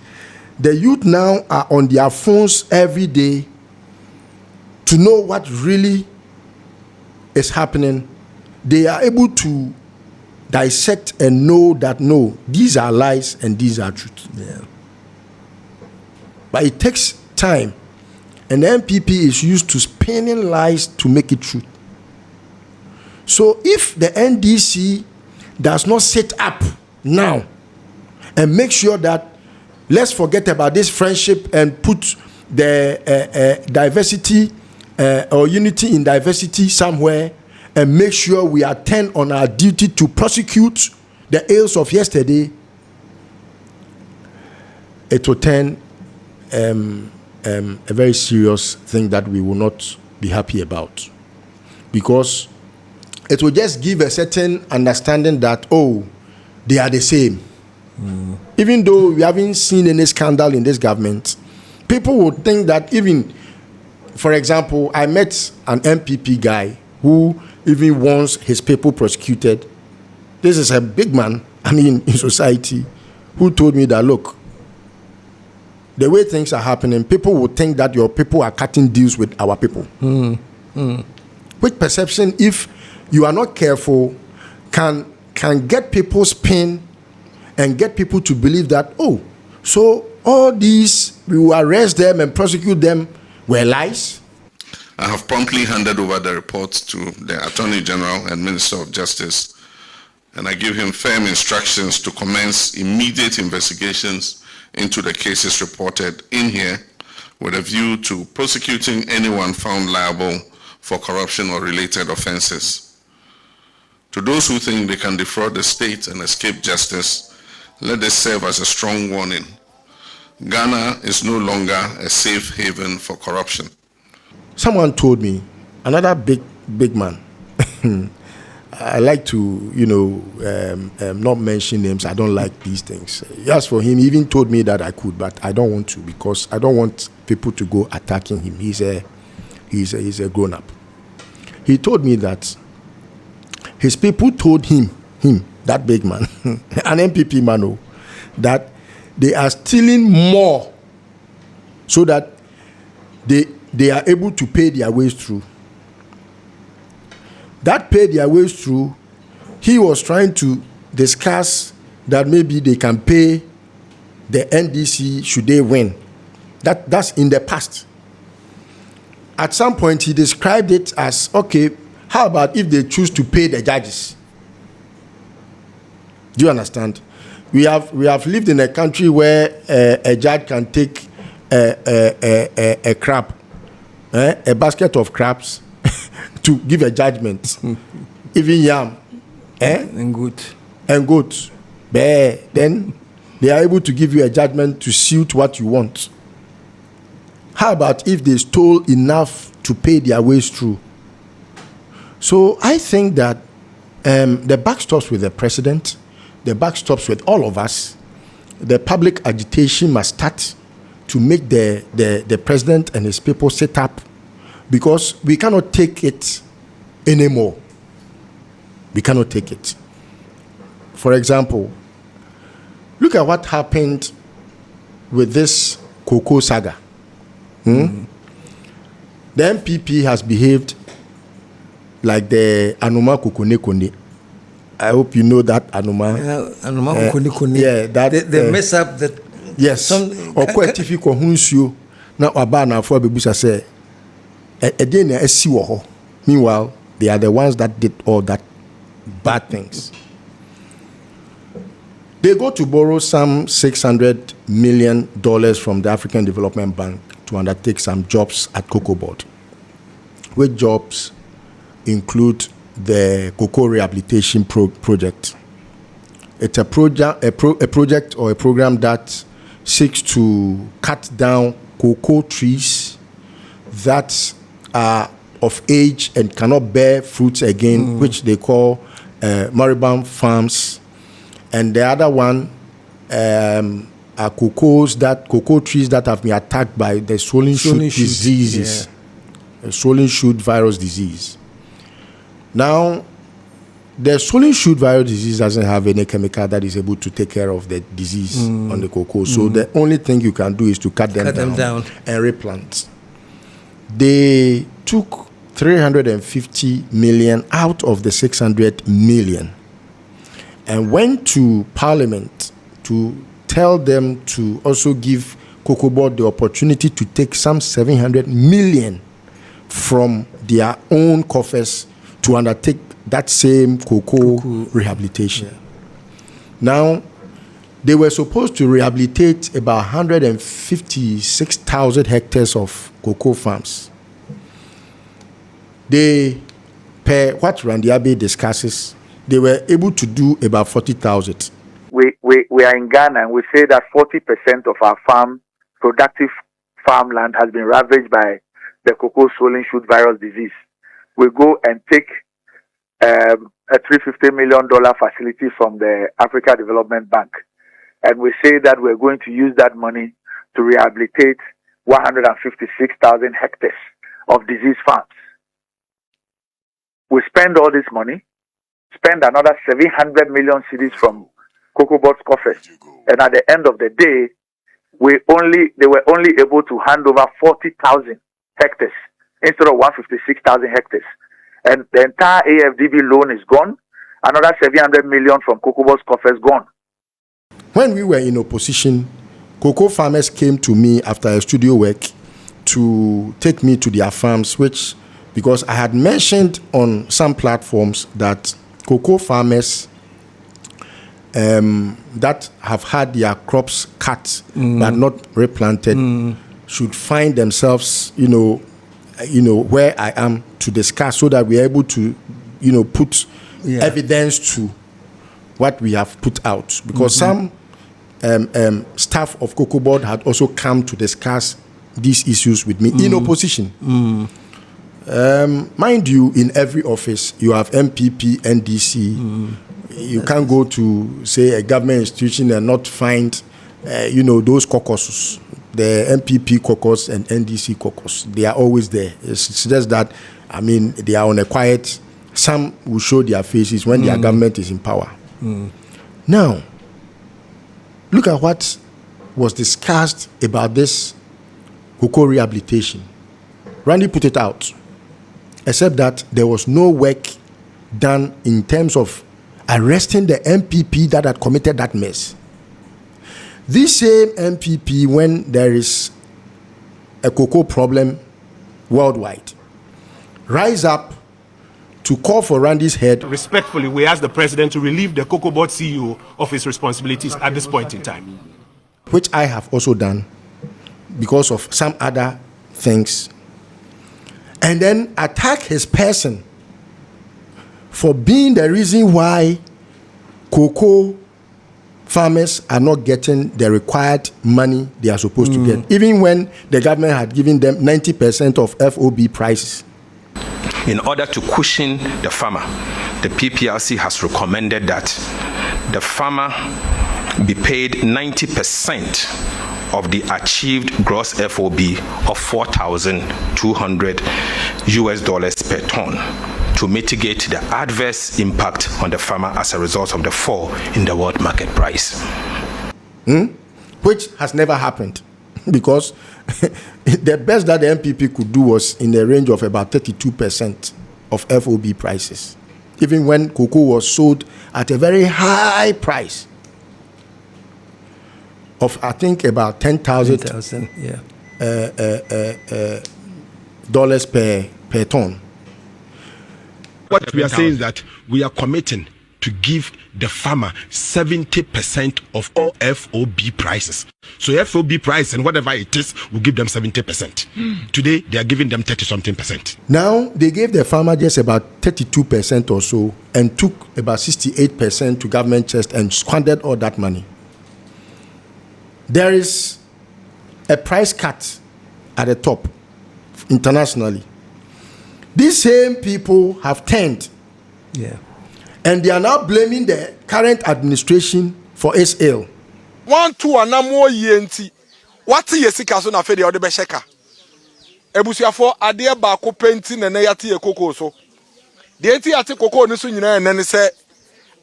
the youth now are on their phones every day to know what really is happening. They are able to dissect and know that, no, these are lies and these are truth. But it takes time, and the MPP is used to spinning lies to make it true. So if the NDC does not sit up now and make sure that, let's forget about this friendship and put the diversity or unity in diversity somewhere, and make sure we attend on our duty to prosecute the ills of yesterday, it will turn a very serious thing that we will not be happy about, because it will just give a certain understanding that, oh, they are the same. Even though we haven't seen any scandal in this government, people would think that, even, for example, I met an MPP guy who even wants his people prosecuted. This is a big man, in society, who told me that, look, the way things are happening, people would think that your people are cutting deals with our people. Which perception, if you are not careful, can get people spin and get people to believe that, oh, so all these, we will arrest them and prosecute them, were lies. I have promptly handed over the reports to the Attorney General and Minister of Justice, and I give him firm instructions to commence immediate investigations into the cases reported in here, with a view to prosecuting anyone found liable for corruption or related offenses. To those who think they can defraud the state and escape justice, let this serve as a strong warning. Ghana is no longer a safe haven for corruption. Someone told me, another big man, I like to, not mention names. I don't like these things. As for him, he even told me that I could, but I don't want to, because I don't want people to go attacking him. He's a grown-up. He told me that his people told him, that big man, an MPP man, that they are stealing more so that they are able to pay their ways through. That pay their ways through, he was trying to discuss that maybe they can pay the NDC should they win. That's in the past. At some point, he described it as, okay, how about if they choose to pay the judges? Do you understand? We have lived in a country where a judge can take a crab, a basket of crabs, to give a judgment. Even yam, and goat, bear. Then they are able to give you a judgment to suit what you want. How about if they stole enough to pay their ways through? So I think that the buck stops with the president. The buck stops with all of us. The public agitation must start to make the president and his people sit up, because we cannot take it anymore. We cannot take it. For example, look at what happened with this cocoa saga. The MPP has behaved like the Anuma Kokone Konde. I hope you know that Anuma. Anuma Kokone Konde. Yeah, that they mess up that. Yes. Or quite if you can now abana for Bebusa say. Meanwhile, they are the ones that did all that bad things. They go to borrow some $600 million from the African Development Bank to undertake some jobs at Cocoa Board, which jobs include the cocoa rehabilitation project. It's a project or a program that seeks to cut down cocoa trees that are of age and cannot bear fruits again, which they call moribund farms. And the other one are cocoa trees that have been attacked by the swollen shoot diseases, swollen shoot virus disease. Now, the swollen shoot virus disease doesn't have any chemical that is able to take care of the disease on the cocoa. So the only thing you can do is to cut them down and replant. They took 350 million out of the 600 million and went to Parliament to tell them to also give Cocoa Board the opportunity to take some 700 million from their own coffers to undertake that same cocoa rehabilitation. Yeah. Now, they were supposed to rehabilitate about 156,000 hectares of cocoa farms. They, per what Randy Abe discusses, they were able to do about 40,000. We are in Ghana, and we say that 40% of our productive farmland has been ravaged by the cocoa swollen shoot virus disease. We go and take a $350 million facility from the Africa Development Bank, and we say that we're going to use that money to rehabilitate 156,000 hectares of disease farms. We spend all this money, spend another 700 million cedis from Cocoa Board's coffers, and at the end of the day, they were only able to hand over 40,000 hectares instead of 156,000 hectares. And the entire AFDB loan is gone. Another 700 million from Cocoa Board's coffers gone. When we were in opposition, cocoa farmers came to me after a studio work to take me to their farms, because I had mentioned on some platforms that cocoa farmers that have had their crops cut but not replanted should find themselves, where I am to discuss, so that we're able to, put evidence to what we have put out. Because some staff of Cocoa Board had also come to discuss these issues with me in opposition. Mind you, in every office, you have MPP, NDC. You can't go to, say, a government institution and not find, those caucuses, the MPP caucus and NDC caucus. They are always there. It's just that, they are on a quiet. Some will show their faces when their government is in power. Now, look at what was discussed about this cocoa rehabilitation. Randy put it out, except that there was no work done in terms of arresting the MPP that had committed that mess. This same MPP, when there is a cocoa problem worldwide, rise up to call for Randy's head. Respectfully, we ask the president to relieve the Cocoa Board CEO of his responsibilities at this point in time. Which I have also done because of some other things. And then attack his person for being the reason why cocoa farmers are not getting the required money they are supposed to get, even when the government had given them 90% of FOB prices. In order to cushion the farmer, the PPLC has recommended that the farmer be paid 90% of the achieved gross FOB of $4,200 per ton to mitigate the adverse impact on the farmer as a result of the fall in the world market price. Which has never happened, because the best that the MPP could do was in the range of about 32% of FOB prices, even when cocoa was sold at a very high price of, I think, about $10,000 dollars per ton. What we are saying is that we are committing to give the farmer 70% of all FOB prices. So FOB price and whatever it is, we'll give them 70%. Today, they are giving them 30-something%. Now, they gave the farmer just about 32% or so and took about 68% to government chest and squandered all that money. There is a price cut at the top internationally. These same people have turned. And they are now blaming the current administration for its ill. 1, 2, and more yenti. What is the case on a federal besheka? Ebusiafo ade ba ko penti na yati e koko so. De enti ati koko ni so nyina na ne se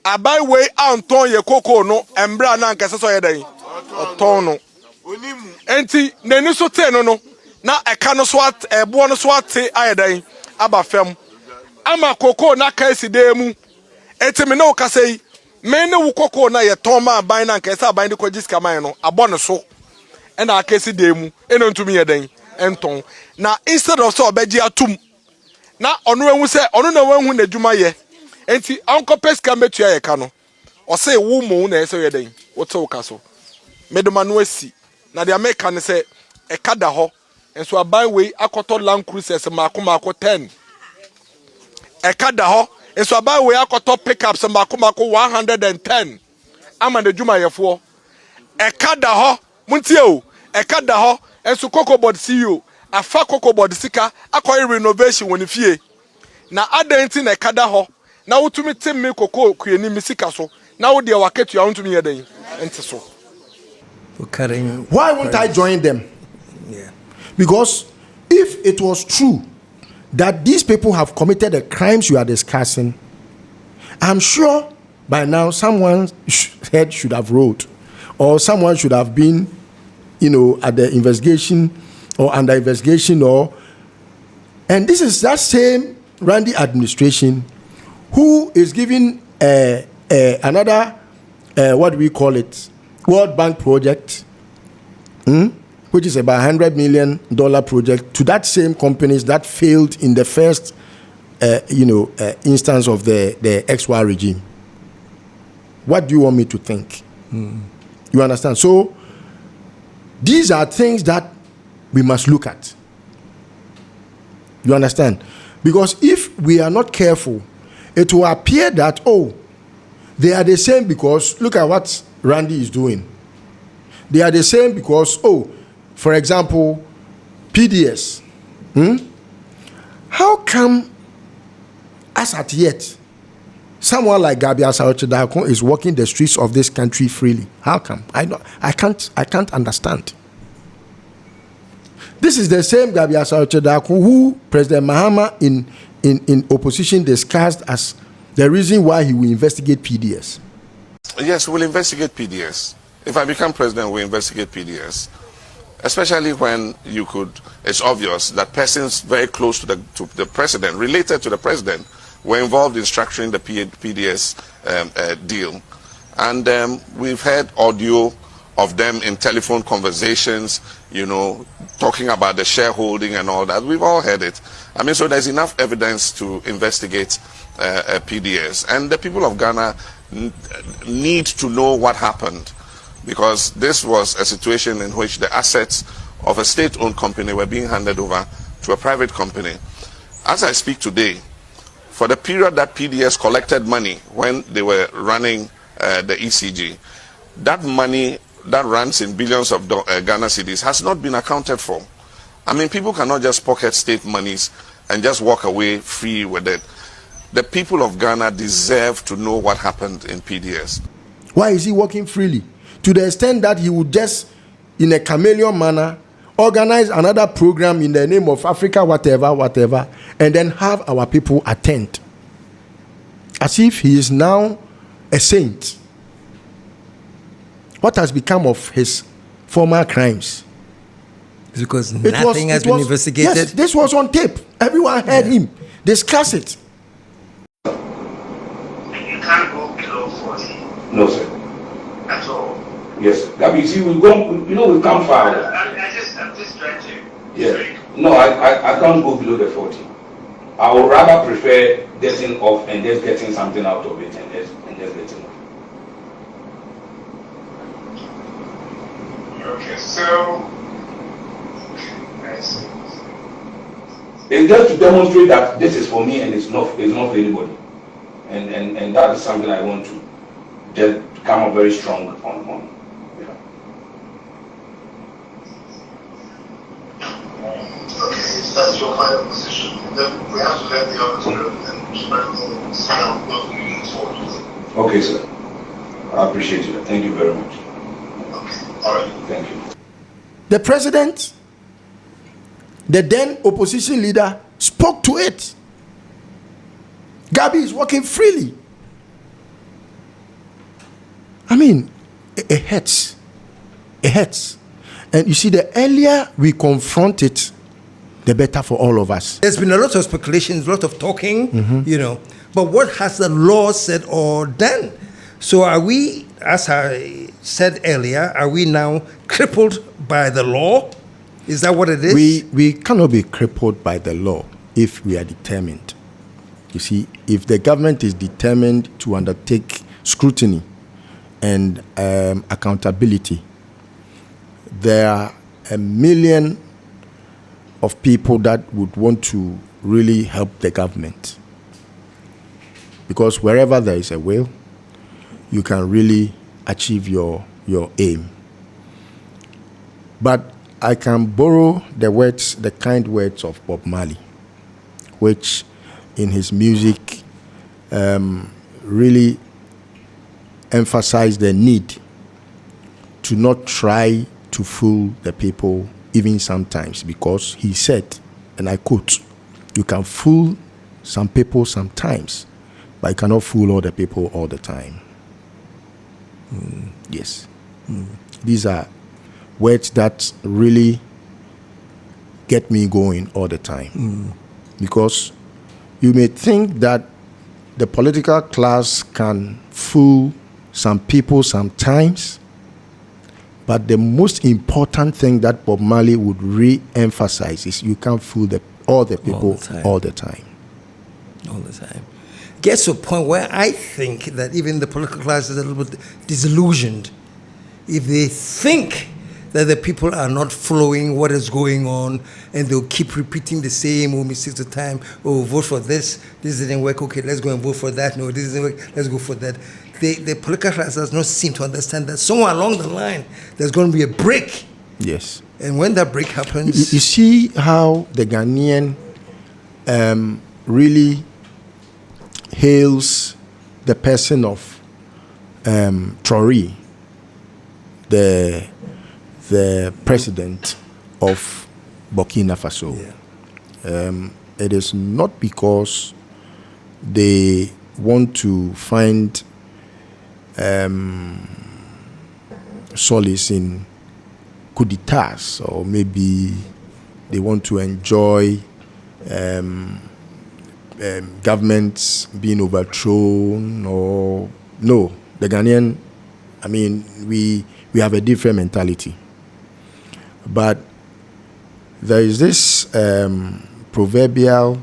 abai we anton ye koko no embra na nkese so ye dan. Oton no. Enti nani so te no no na eka no so at ebo no so ate ayedan aba fam. Ama koko na ka eside mu. Eti me no ka sei me ne wo koko na ye ton ma ban na nkese aban de ko jiska man no abo no so. E na aka eside mu e no ntumi ye dan enton. Na instead of so obeji atum na onu ehu se onu na wehu na dwuma ye. Enti anko peska metua ye ka no. O se wo mo na ese ye dan. Wo te wo ka so. Medoma no asi na the American say e kada ho enso aban we akoto Land Cruisers mako 10 e kada ho enso aban we akoto pickups mako 110 ama de dwuma yefo e kada ho muntie o e kada ho enso Cocoa Board CEO afa Cocoa Board sika akoy renovation woni fie na adenti na e kada ho na wotumi temme cocoa kueni misika so na wo de waketu ya wotumi yedan enti so. Why won't I join them? Because if it was true that these people have committed the crimes you are discussing, I'm sure by now someone's head should have rolled, or someone should have been, at the investigation or under investigation, and this is that same Randy administration who is giving another what do we call it? World Bank project, which is about $100 million project, to that same companies that failed in the first, instance of the XY regime. What do you want me to think? You understand? So these are things that we must look at. You understand? Because if we are not careful, it will appear that, they are the same, because look at what Randy is doing. They are the same because, for example, PDS. How come, as at yet, someone like Gabi Asare-Darko is walking the streets of this country freely? How come? I can't understand. This is the same Gabi Asare-Darko who President Mahama in opposition discussed as the reason why he will investigate PDS. Yes, we'll investigate PDS. If I become president, we'll investigate PDS. Especially when it's obvious that persons very close to the president, related to the president, were involved in structuring the PDS deal. And we've heard audio of them in telephone conversations, talking about the shareholding and all that. We've all heard it. I mean, so there's enough evidence to investigate PDS. And the people of Ghana need to know what happened, because this was a situation in which the assets of a state-owned company were being handed over to a private company. As I speak today, for the period that PDS collected money when they were running the ECG, that money that runs in billions of Ghana cedis has not been accounted for. I mean, people cannot just pocket state monies and just walk away free with it. The people of Ghana deserve to know what happened in PDS. Why is he working freely? To the extent that he would just, in a chameleon manner, organize another program in the name of Africa, whatever, and then have our people attend. As if he is now a saint. What has become of his former crimes? It's because nothing has been investigated. Yes, this was on tape. Everyone heard him discuss it. You can't go below 40. No, sir. At all. Yes, Gabi, see, we've come far. I'm just trying to. Yeah. No, I can't go below the 40. I would rather prefer getting off and just getting something out of it and just getting off. Okay, so I see. It's just to demonstrate that this is for me and it's not for anybody. And that is something I want to just come up very strong on. Okay, that's your final position. Then we have to let the others know and see how well we move forward. Okay, sir. I appreciate you. Thank you very much. Okay, all right. Thank you. The president, the then opposition leader, spoke to it. Gabi is working freely. I mean, it hurts. It hurts. And you see, the earlier we confront it, the better for all of us. There's been a lot of speculations, a lot of talking, But what has the law said or done? So are we, as I said earlier, are we now crippled by the law? Is that what it is? We cannot be crippled by the law if we are determined. You see, if the government is determined to undertake scrutiny and accountability, there are 1 million of people that would want to really help the government. Because wherever there is a will, you can really achieve your aim. But I can borrow the kind words of Bob Marley, which in his music really emphasized the need to not try to fool the people even sometimes, because he said, and I quote, "You can fool some people sometimes, but you cannot fool all the people all the time." Yes. These are words that really get me going all the time. Because you may think that the political class can fool some people sometimes, but the most important thing that Bob Marley would re-emphasize is you can't fool all the people all the time. All the time. Gets to a point where I think that even the political class is a little bit disillusioned. If they think that the people are not following what is going on, and they'll keep repeating the same mistakes of the time. Oh, vote for this. This didn't work. Okay, let's go and vote for that. No, this didn't work. Let's go for that. the political class does not seem to understand that somewhere along the line there's going to be a break. Yes. And when that break happens, you see how the Ghanaian really hails the person of Traoré, the president of Burkina Faso. Yeah. It is not because they want to find solace in coup d'etats, or maybe they want to enjoy governments being overthrown, or no. The Ghanaian, I mean, we have a different mentality. But there is this proverbial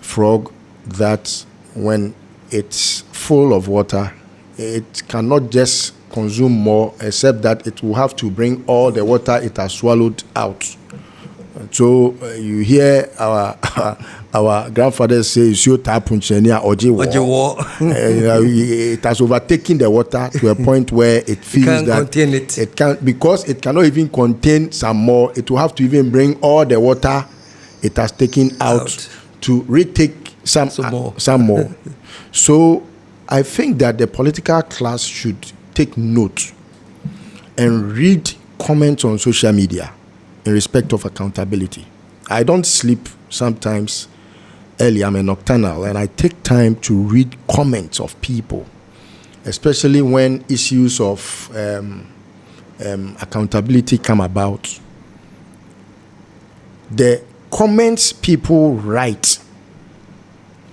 frog that when it's full of water, it cannot just consume more, except that it will have to bring all the water it has swallowed out. So you hear our grandfathers say, it has overtaken the water to a point where it feels that it can't, because it cannot even contain some more. It will have to even bring all the water it has taken out to retake some more. So I think that the political class should take note and read comments on social media in respect of accountability. I don't sleep sometimes early. I'm a nocturnal, and I take time to read comments of people, especially when issues of accountability come about. The comments people write,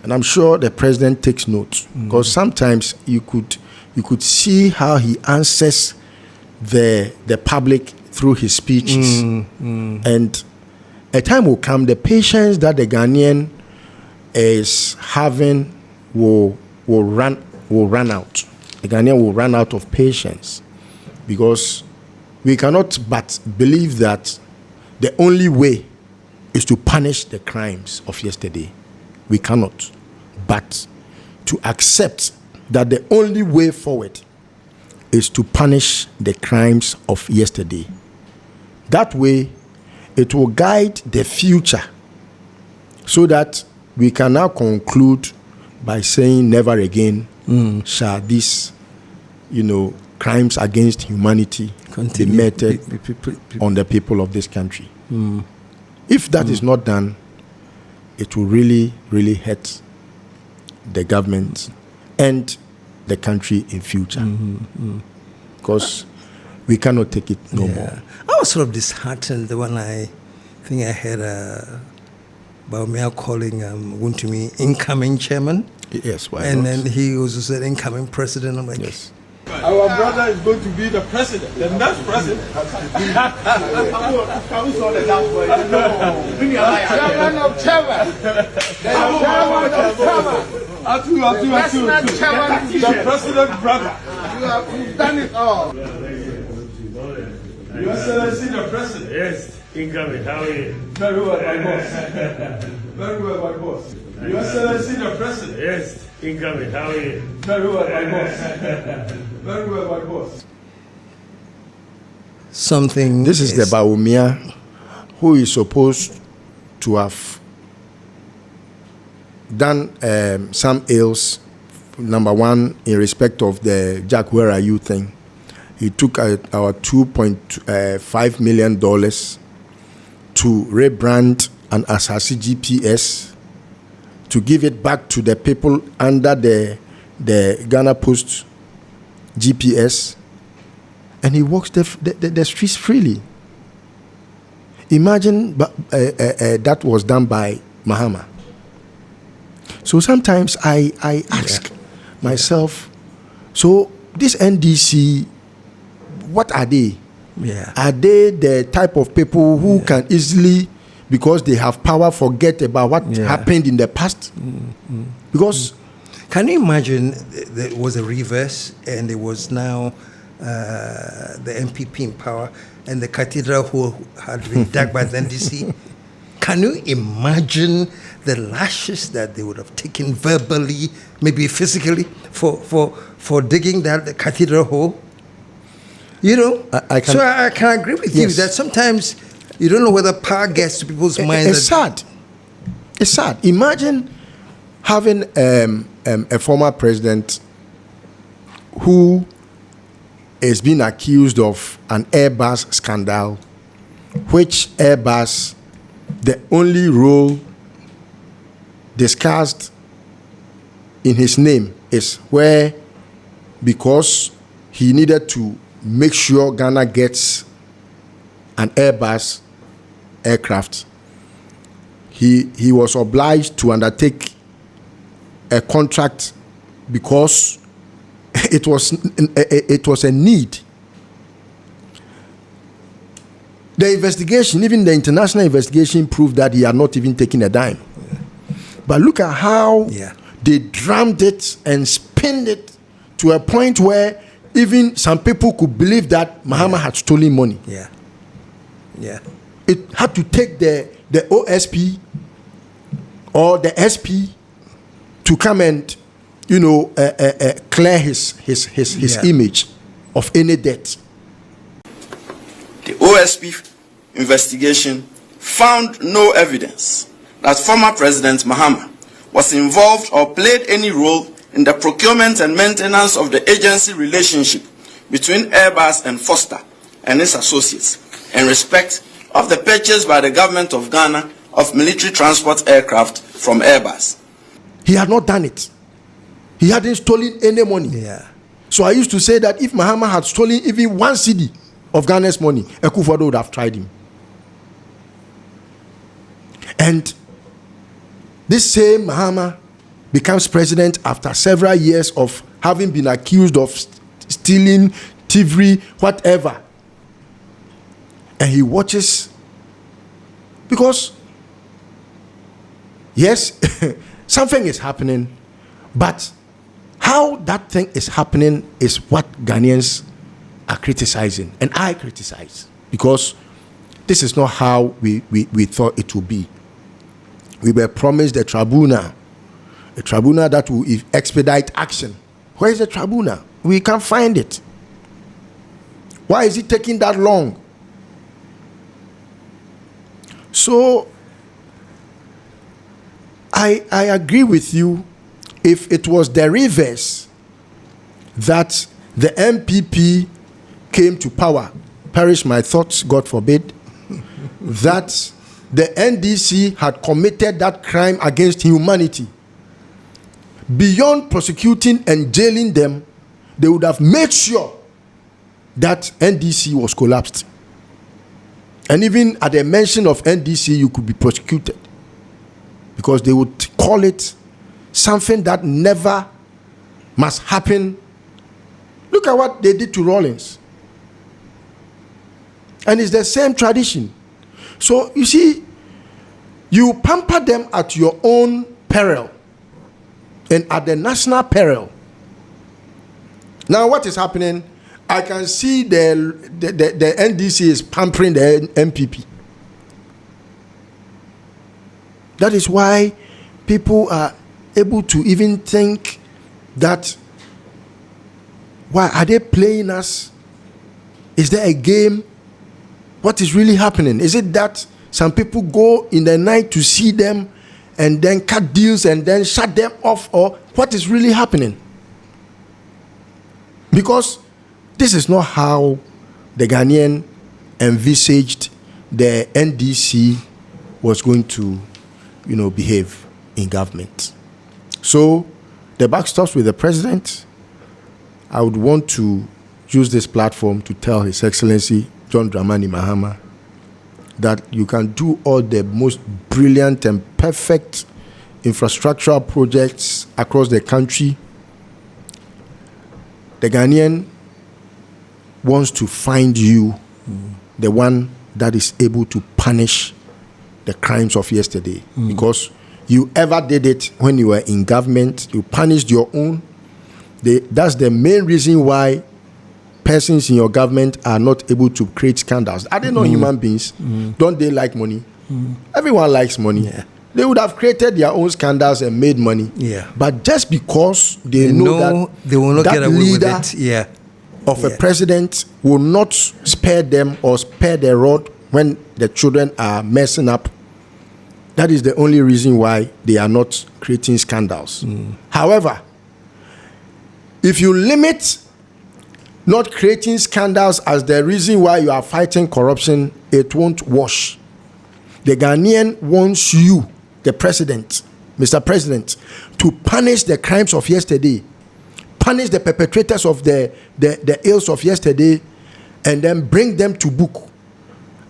and I'm sure the president takes note, because sometimes you could see how he answers the public through his speeches. And a time will come, the patience that the Ghanaian is having will run out. The Ghanaian will run out of patience, because we cannot but believe that the only way is to punish the crimes of yesterday. We cannot but to accept that the only way forward is to punish the crimes of yesterday. That way, it will guide the future, so that we can now conclude by saying never again shall these, crimes against humanity be meted on the people of this country. If that is not done, it will really, really hurt the government and the country in future, because we cannot take it no more. I was sort of disheartened when I think I heard Baumia calling Wuntumi incoming chairman. Yes, why and not? then he also said incoming president. I'm like, yes. Our brother is going to be the president, the next president. Can we sort it out for you? Chairman of chairman. Chairman of chairman. The president brother. You've done it all. Your Excellency the President. Yes, incoming. How are you? Very well, my boss. Very well, my boss. Your Excellency the President. Yes, incoming. How are you? Very well, my boss. Very well, my boss. This is the Baumia who is supposed to have done some ills. Number one, in respect of the Jack, where are you thing. He took our $2.5 million to rebrand an Asasi GPS, to give it back to the people under the Ghana Post GPS, and he walks the streets freely. Imagine that was done by Mahama. So sometimes I ask myself, so this NDC, what are they? Are they the type of people who can easily, because they have power, forget about what happened in the past? Because can you imagine there was a reverse and it was now the MPP in power and the cathedral who had been dug by the NDC? Can you imagine the lashes that they would have taken verbally, maybe physically, for digging that cathedral hole. You know, I can agree with you that sometimes you don't know whether power gets to people's minds. It's sad. It's sad. Imagine having a former president who is being accused of an Airbus scandal, which Airbus, the only role discussed in his name is where, because he needed to make sure Ghana gets an Airbus aircraft, he was obliged to undertake a contract because it was a need. The investigation, even the international investigation, proved that he had not even taken a dime. But look at how they drummed it and spinned it to a point where even some people could believe that Mahama had stolen money. It had to take the OSP or the SP to come and, clear his image of any debt. The OSP investigation found no evidence that former President Mahama was involved or played any role in the procurement and maintenance of the agency relationship between Airbus and Foster and its associates in respect of the purchase by the government of Ghana of military transport aircraft from Airbus. He had not done it. He hadn't stolen any money. So I used to say that if Mahama had stolen even 1 cedi of Ghana's money, Akufo-Addo would have tried him. And this same Mahama becomes president after several years of having been accused of stealing, thievery, whatever. And he watches, because yes, something is happening, but how that thing is happening is what Ghanaians are criticizing, and I criticize, because this is not how we thought it would be. We were promised a tribunal that will expedite action. Where is the tribunal? We can't find it. Why is it taking that long? So I agree with you. If it was the reverse, that the MPP came to power, perish my thoughts, God forbid, that the NDC had committed that crime against humanity, beyond prosecuting and jailing them, they would have made sure that NDC was collapsed. And even at the mention of NDC, you could be prosecuted, because they would call it something that never must happen. Look at what they did to Rawlings. And it's the same tradition. So you see, you pamper them at your own peril and at the national peril. Now what is happening? I can see the NDC is pampering the MPP. That is why people are able to even think that, why are they playing us? Is there a game? What is really happening? Is it that some people go in the night to see them and then cut deals and then shut them off? Or what is really happening? Because this is not how the Ghanaian envisaged the NDC was going to, behave in government. So the buck stops with the president. I would want to use this platform to tell His Excellency John Dramani Mahama that you can do all the most brilliant and perfect infrastructural projects across the country. The Ghanaian wants to find you the one that is able to punish the crimes of yesterday. Because you ever did it when you were in government, you punished your own. That's the main reason why persons in your government are not able to create scandals. Are they not human beings? Don't they like money? Everyone likes money. They would have created their own scandals and made money. Yeah. But just because they know that they will not that get away leader with it. Yeah. of a president will not spare them or spare their rod when the children are messing up. That is the only reason why they are not creating scandals. However, if you limit not creating scandals as the reason why you are fighting corruption, it won't wash. The Ghanaian wants you, the president, Mr. President, to punish the crimes of yesterday, punish the perpetrators of the ills of yesterday, and then bring them to book.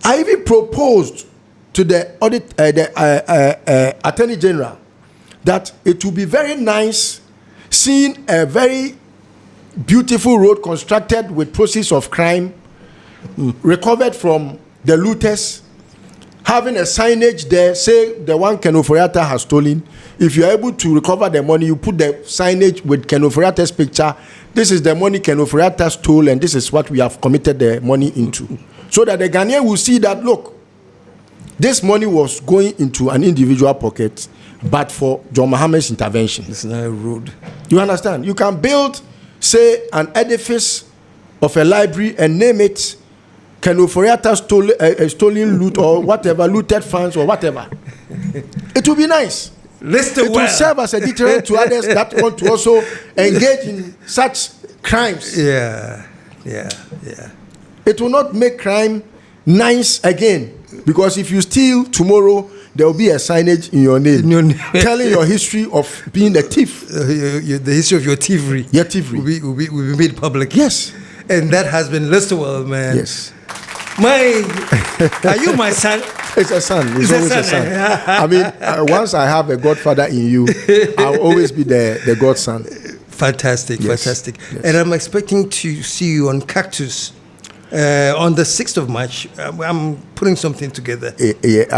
I even proposed to the Attorney General that it would be very nice seeing a very beautiful road constructed with proceeds of crime recovered from the looters, having a signage there, say the one Ken Ofori-Atta has stolen. If you are able to recover the money, you put the signage with Ken Ofori-Atta's picture. This is the money Ken Ofori-Atta stole, and this is what we have committed the money into. So that the Ghanaian will see that, look, this money was going into an individual pocket, but for John Mahama's intervention. It's not a road. You understand? You can build, say, an edifice of a library and name it Ken Ofori-Atta stolen loot or whatever, looted funds or whatever. It will be nice. It will serve as a deterrent to others that want to also engage in such crimes. Yeah. It will not make crime nice again, because if you steal tomorrow, there will be a signage in your name telling your history of being a thief. The history of your thievery. Your thievery will be made public. Yes. And that has been LISTOWEL, man. Yes. Are you my son? It's a son. It's always a son. I mean, once I have a godfather in you, I'll always be the godson. Fantastic. Yes. And I'm expecting to see you on Cactus on the 6th of March. I'm putting something together.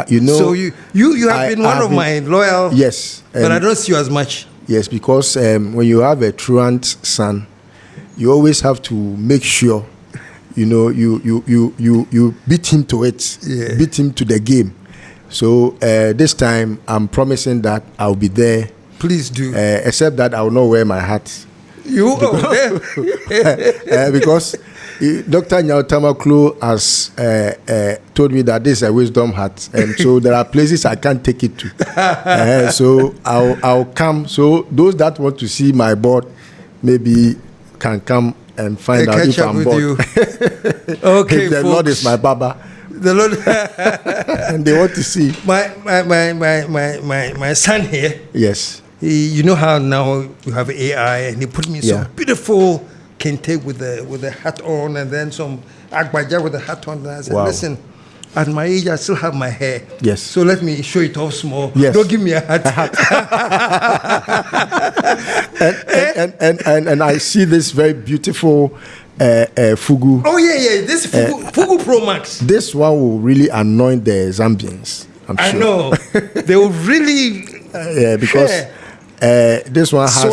You know. So you have been one of my loyal. Yes. But I don't see you as much. Yes, because when you have a truant son, you always have to make sure, you beat him to it, beat him to the game. So this time I'm promising that I'll be there. Please do. Except that I will not wear my hat. Because Dr. Nyautamaklu has told me that this is a wisdom hat, and so there are places I can't take it to. So I'll come. So those that want to see my board maybe can come and find out if I'm bored. Okay, the Lord is my Baba. The Lord and they want to see my son here. Yes. You know how now you have AI, and he put me some beautiful kente with the hat on, and then some agbaja with the hat on. And I said, listen, at my age, I still have my hair. Yes. So let me show it off small. Yes. Don't give me a hat. and I see this very beautiful fugu. Oh yeah. This fugu Pro Max. This one will really annoy the Zambians. I know. They will really. Because this one has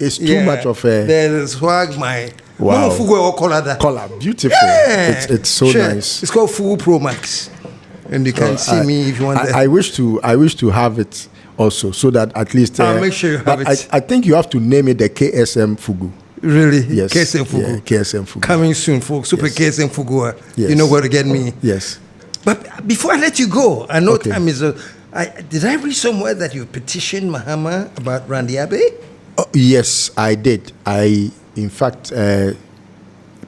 it's too much of a. The swag, my. Wow. Color. Beautiful. Yeah. It's so nice. It's called Fugu Pro Max, and you can see me if you want. I wish to have it also, so that at least. I'll make sure you have it. I think you have to name it the KSM Fugu. Really? Yes. KSM Fugu. Yeah, KSM Fugu. Coming soon, folks. Super KSM Fugu. Yes. You know where to get me. Yes. But before I let you go, I know time is. Did I read somewhere that you petitioned Mahama about Randy Abbey? Oh, yes, I did. In fact,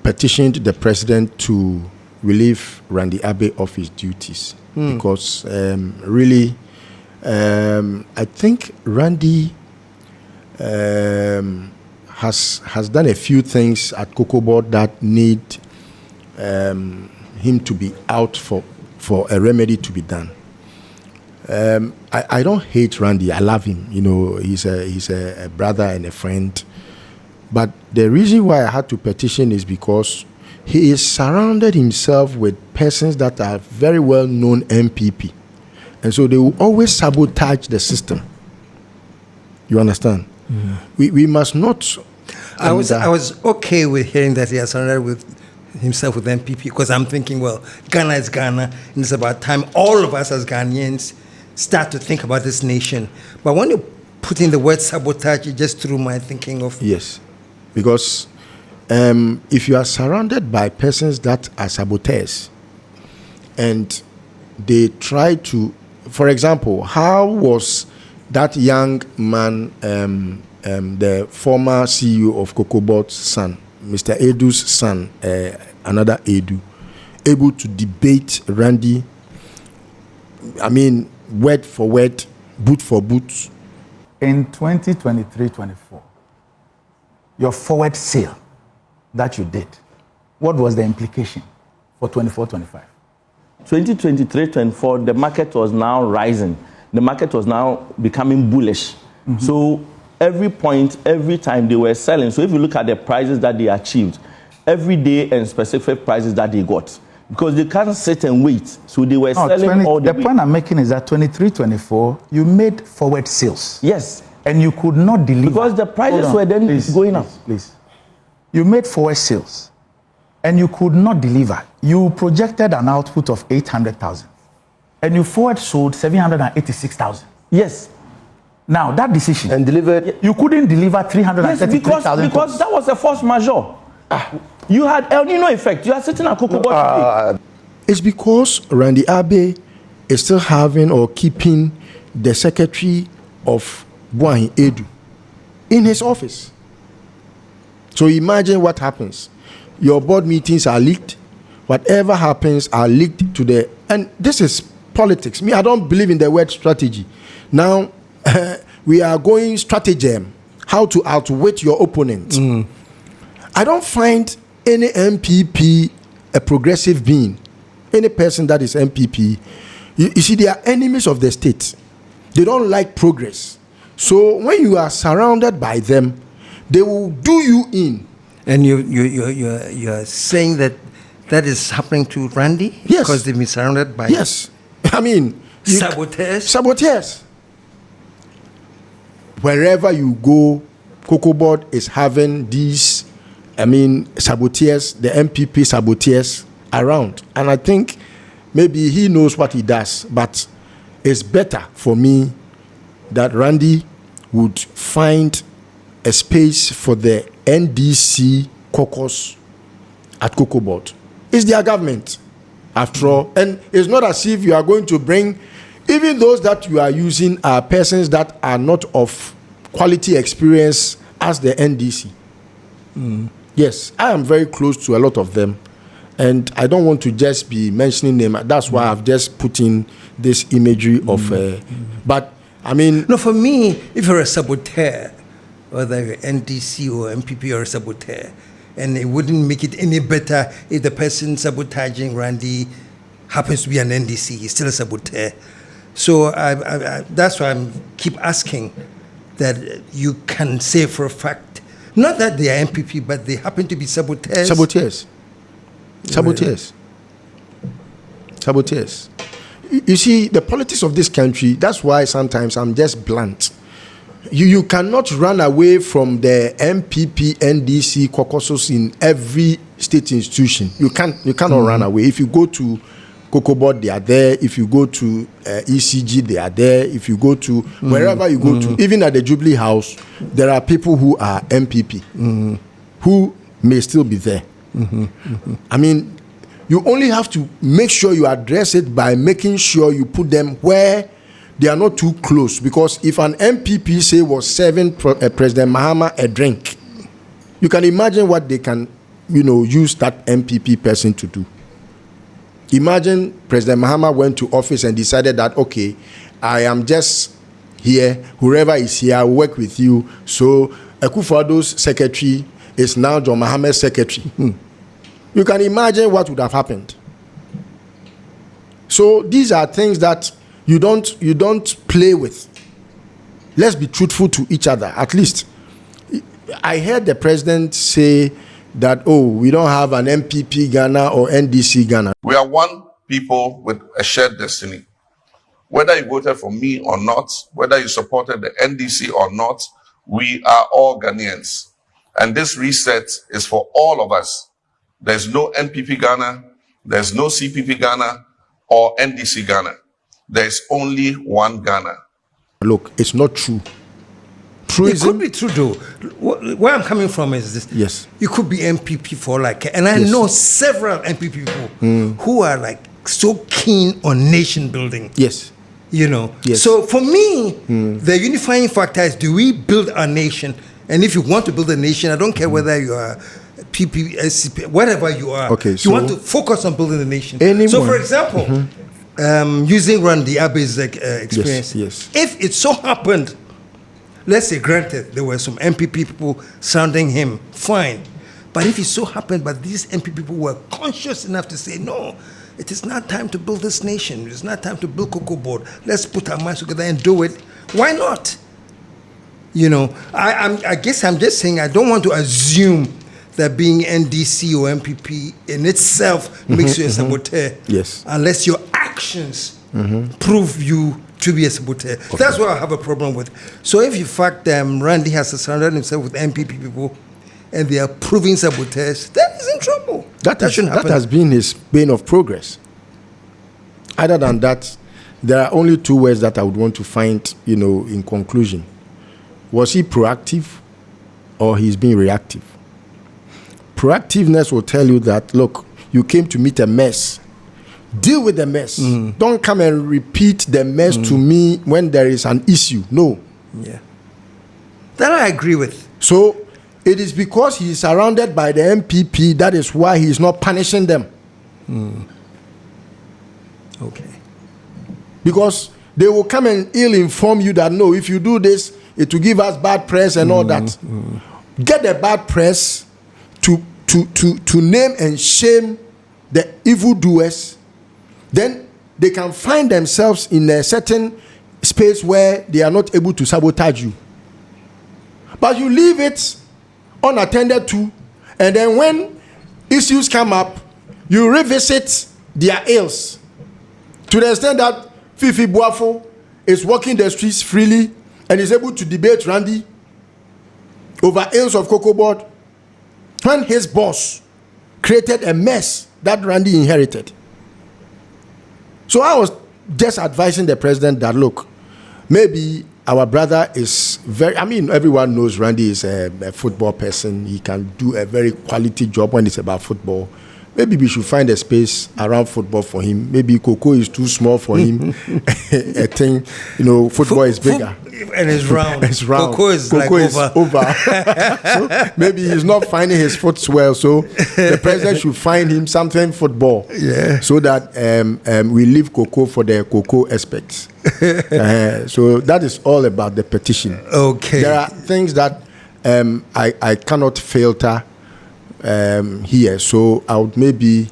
petitioned the president to relieve Randy Abbey of his duties because really, I think Randy has done a few things at Cocoa Board that need him to be out for a remedy to be done. I don't hate Randy. I love him. You know, he's a brother and a friend. But the reason why I had to petition is because he is surrounded himself with persons that are very well known MPP. And so they will always sabotage the system. You understand? We must not. I was okay with hearing that he has surrounded with himself with MPP, because I'm thinking, well, Ghana is Ghana, and it's about time all of us as Ghanaians start to think about this nation. But when you put in the word sabotage, it just threw my thinking off. Yes, because if you are surrounded by persons that are saboteurs and they try to, for example, how was that young man, the former CEO of COCOBOT's son, Mr. Edu's son, another Edu, able to debate Randy, I mean, word for word, boot for boot? In 2023-24, your forward sale that you did, what was the implication for 24-25? 2023-24, the market was now rising. The market was now becoming bullish. So every point, every time they were selling. So if you look at the prices that they achieved, every day and specific prices that they got, because they can't sit and wait. So they were selling all the way. The point I'm making is that 23-24, you made forward sales. Yes. And you could not deliver. Because the prices were then going up. Please. You made forward sales and you could not deliver. You projected an output of 800,000 and you forward sold 786,000. Yes. Now that decision. And delivered. You couldn't deliver 333,000. Yes, because that was a force majeure. You had El Nino effect. You are sitting at COCOBOT today. It's because Randy Abe is still having or keeping the secretary of Buahin Edu in his office. So imagine what happens. Your board meetings are leaked. Whatever happens are leaked to the... And this is politics. Me, I don't believe in the word strategy. Now, we are going stratagem. How to outwit your opponent. I don't find any MPP a progressive being. Any person that is MPP, you see, they are enemies of the state. They don't like progress. So when you are surrounded by them, they will do you in. And you're saying that is happening to Randy? Yes. Because they've been surrounded by... Yes. I mean... Saboteurs? Saboteurs. Wherever you go, COCOBOT is having these, saboteurs, the MPP saboteurs around. And I think maybe he knows what he does, but it's better for me that Randy would find a space for the NDC caucus at COCOBOT. It's their government, after all. And it's not as if you are going to bring, even those that you are using are persons that are not of quality experience as the NDC. Yes, I am very close to a lot of them. And I don't want to just be mentioning them. That's why I've just put in this imagery of... but, No, for me, if you're a saboteur, whether you're NDC or MPP or a saboteur, and it wouldn't make it any better if the person sabotaging Randy happens to be an NDC. He's still a saboteur. So that's why I keep asking that you can say for a fact, not that they are MPP, but they happen to be saboteurs. Saboteurs. You see, the politics of this country, that's why sometimes I'm just blunt. You cannot run away from the MPP, NDC caucuses in every state institution. You cannot run away. If you go to COCOBOT, they are there. If you go to ECG, they are there. If you go to wherever you go to, even at the Jubilee House, there are people who are MPP who may still be there. You only have to make sure you address it by making sure you put them where they are not too close. Because if an MPP, say, was serving President Mahama a drink, you can imagine what they can, use that MPP person to do. Imagine President Mahama went to office and decided that, okay, I am just here, whoever is here, I will work with you. So Akufo-Addo's secretary is now John Mahama's secretary. You can imagine what would have happened. So these are things that you don't play with. Let's be truthful to each other. At least I heard the president say that, we don't have an MPP Ghana or NDC Ghana. We are one people with a shared destiny. Whether you voted for me or not, whether you supported the NDC or not, we are all Ghanaians. And this reset is for all of us. There's no NPP Ghana, there's no CPP Ghana or NDC Ghana. there's only one Ghana. Look, it's not true. It could be true though. Where I'm coming from is this. Yes. You could be MPP for like, and I know several MPP people who are like so keen on nation building. Yes. You know. Yes. So for me, the unifying factor is: do we build our nation? And if you want to build a nation, I don't care whether you are PP, SCP, whatever you are. Okay. You So want to focus on building the nation. Anyone. So, for example, using Randy Abe's experience, yes. If it so happened, let's say, granted, there were some MPP people sounding him, fine. But if it so happened, but these MPP people were conscious enough to say, no, it is not time to build this nation. It's not time to build Cocoa Board. Let's put our minds together and do it. Why not? You know, I guess I'm just saying I don't want to assume that being NDC or MPP in itself makes you a saboteur. Yes. Unless your actions prove you to be a saboteur. Okay. That's what I have a problem with. So if in fact Randy has surrounded himself with MPP people and they are proving saboteurs, then he's in trouble. That has been his bane of progress. Other than that, there are only two words that I would want to find, in conclusion. Was he proactive or he's being reactive? Proactiveness will tell you that, look, you came to meet a mess. Deal with the mess. Don't come and repeat the mess to me when there is an issue. No. Yeah. That I agree with. So it is because he is surrounded by the MPP, that is why he is not punishing them. Okay. Because they will come and ill-inform you that, no, if you do this, it will give us bad press and all that. Get the bad press to name and shame the evildoers. Then they can find themselves in a certain space where they are not able to sabotage you. But you leave it unattended to, and then when issues come up, you revisit their ills. To the extent that Fifi Boafo is walking the streets freely and is able to debate Randy over ills of Cocoa Board when his boss created a mess that Randy inherited. So I was just advising the president that, look, maybe our brother is everyone knows Randy is a football person. He can do a very quality job when it's about football. Maybe we should find a space around football for him. Maybe Cocoa is too small for him. I think, football is bigger. And it's round. It's round. Cocoa is over. So maybe he's not finding his foot well. So the president should find him something football. Yeah. So that we leave Cocoa for the Cocoa aspects. So that is all about the petition. Okay. There are things that I cannot filter here. So I would maybe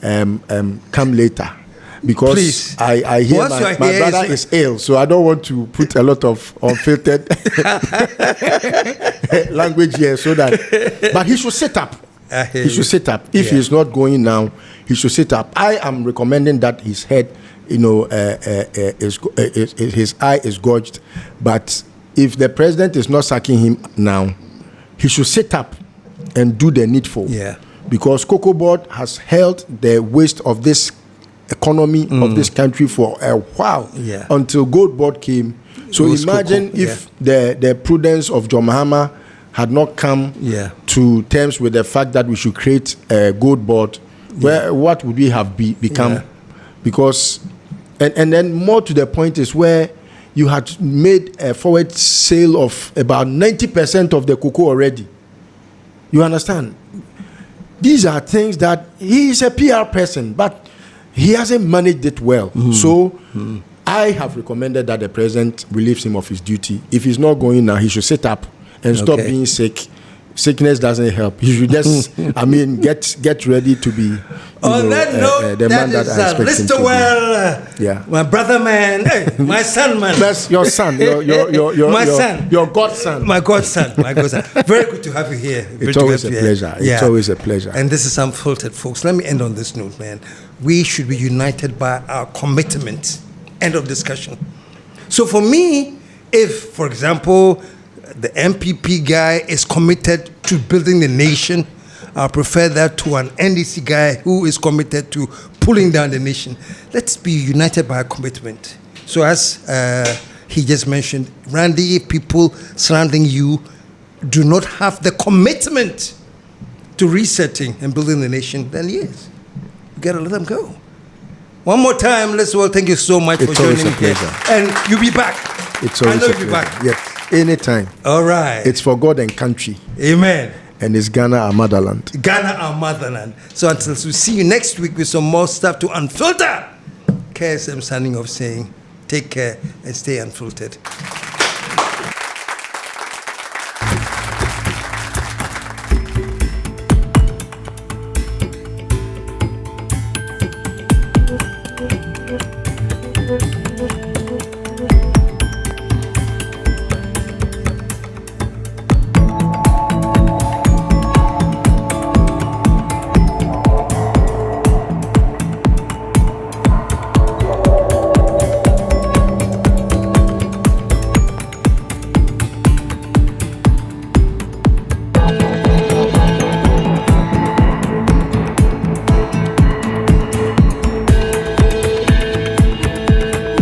come later. Because please. I hear my brother is ill, so I don't want to put a lot of unfiltered language here. But he should sit up. He should sit up. If he's not going now, he should sit up. I am recommending that his head, his eye is gouged. But if the president is not sacking him now, he should sit up and do the needful. Yeah. Because Cocoa Board has held the waste of this economy of this country for a while until Gold Board came. So imagine if the prudence of John Mahama had not come to terms with the fact that we should create a Gold Board, what would we have become? Because, and then more to the point is where you had made a forward sale of about 90% of the cocoa already. You understand? These are things that he is a PR person, but he hasn't managed it well. So I have recommended that the president relieves him of his duty. If he's not going now, he should sit up and stop being sick. Sickness doesn't help. You should just, get ready to be on that note, the man that I expect him to LISTOWEL, my brother man, hey, my son man. That's your son, my son, your godson. My godson. Very good to have you here. It's always a pleasure. It's always a pleasure. And this is Unfiltered, folks. Let me end on this note, man. We should be united by our commitment. End of discussion. So for me, if, for example, the MPP guy is committed to building the nation, I prefer that to an NDC guy who is committed to pulling down the nation. Let's be united by a commitment. So as he just mentioned, Randy, if people surrounding you do not have the commitment to resetting and building the nation, then yes, you got to let them go. One more time, LISTOWEL, thank you so much for joining me here. And you'll be back. It's always I know a you'll be pleasure. back. Yes, anytime. All right. It's for God and country. Amen. And it's Ghana, our motherland. Ghana, our motherland. So until we see you next week with some more stuff to unfilter, KSM signing off saying, take care and stay unfiltered.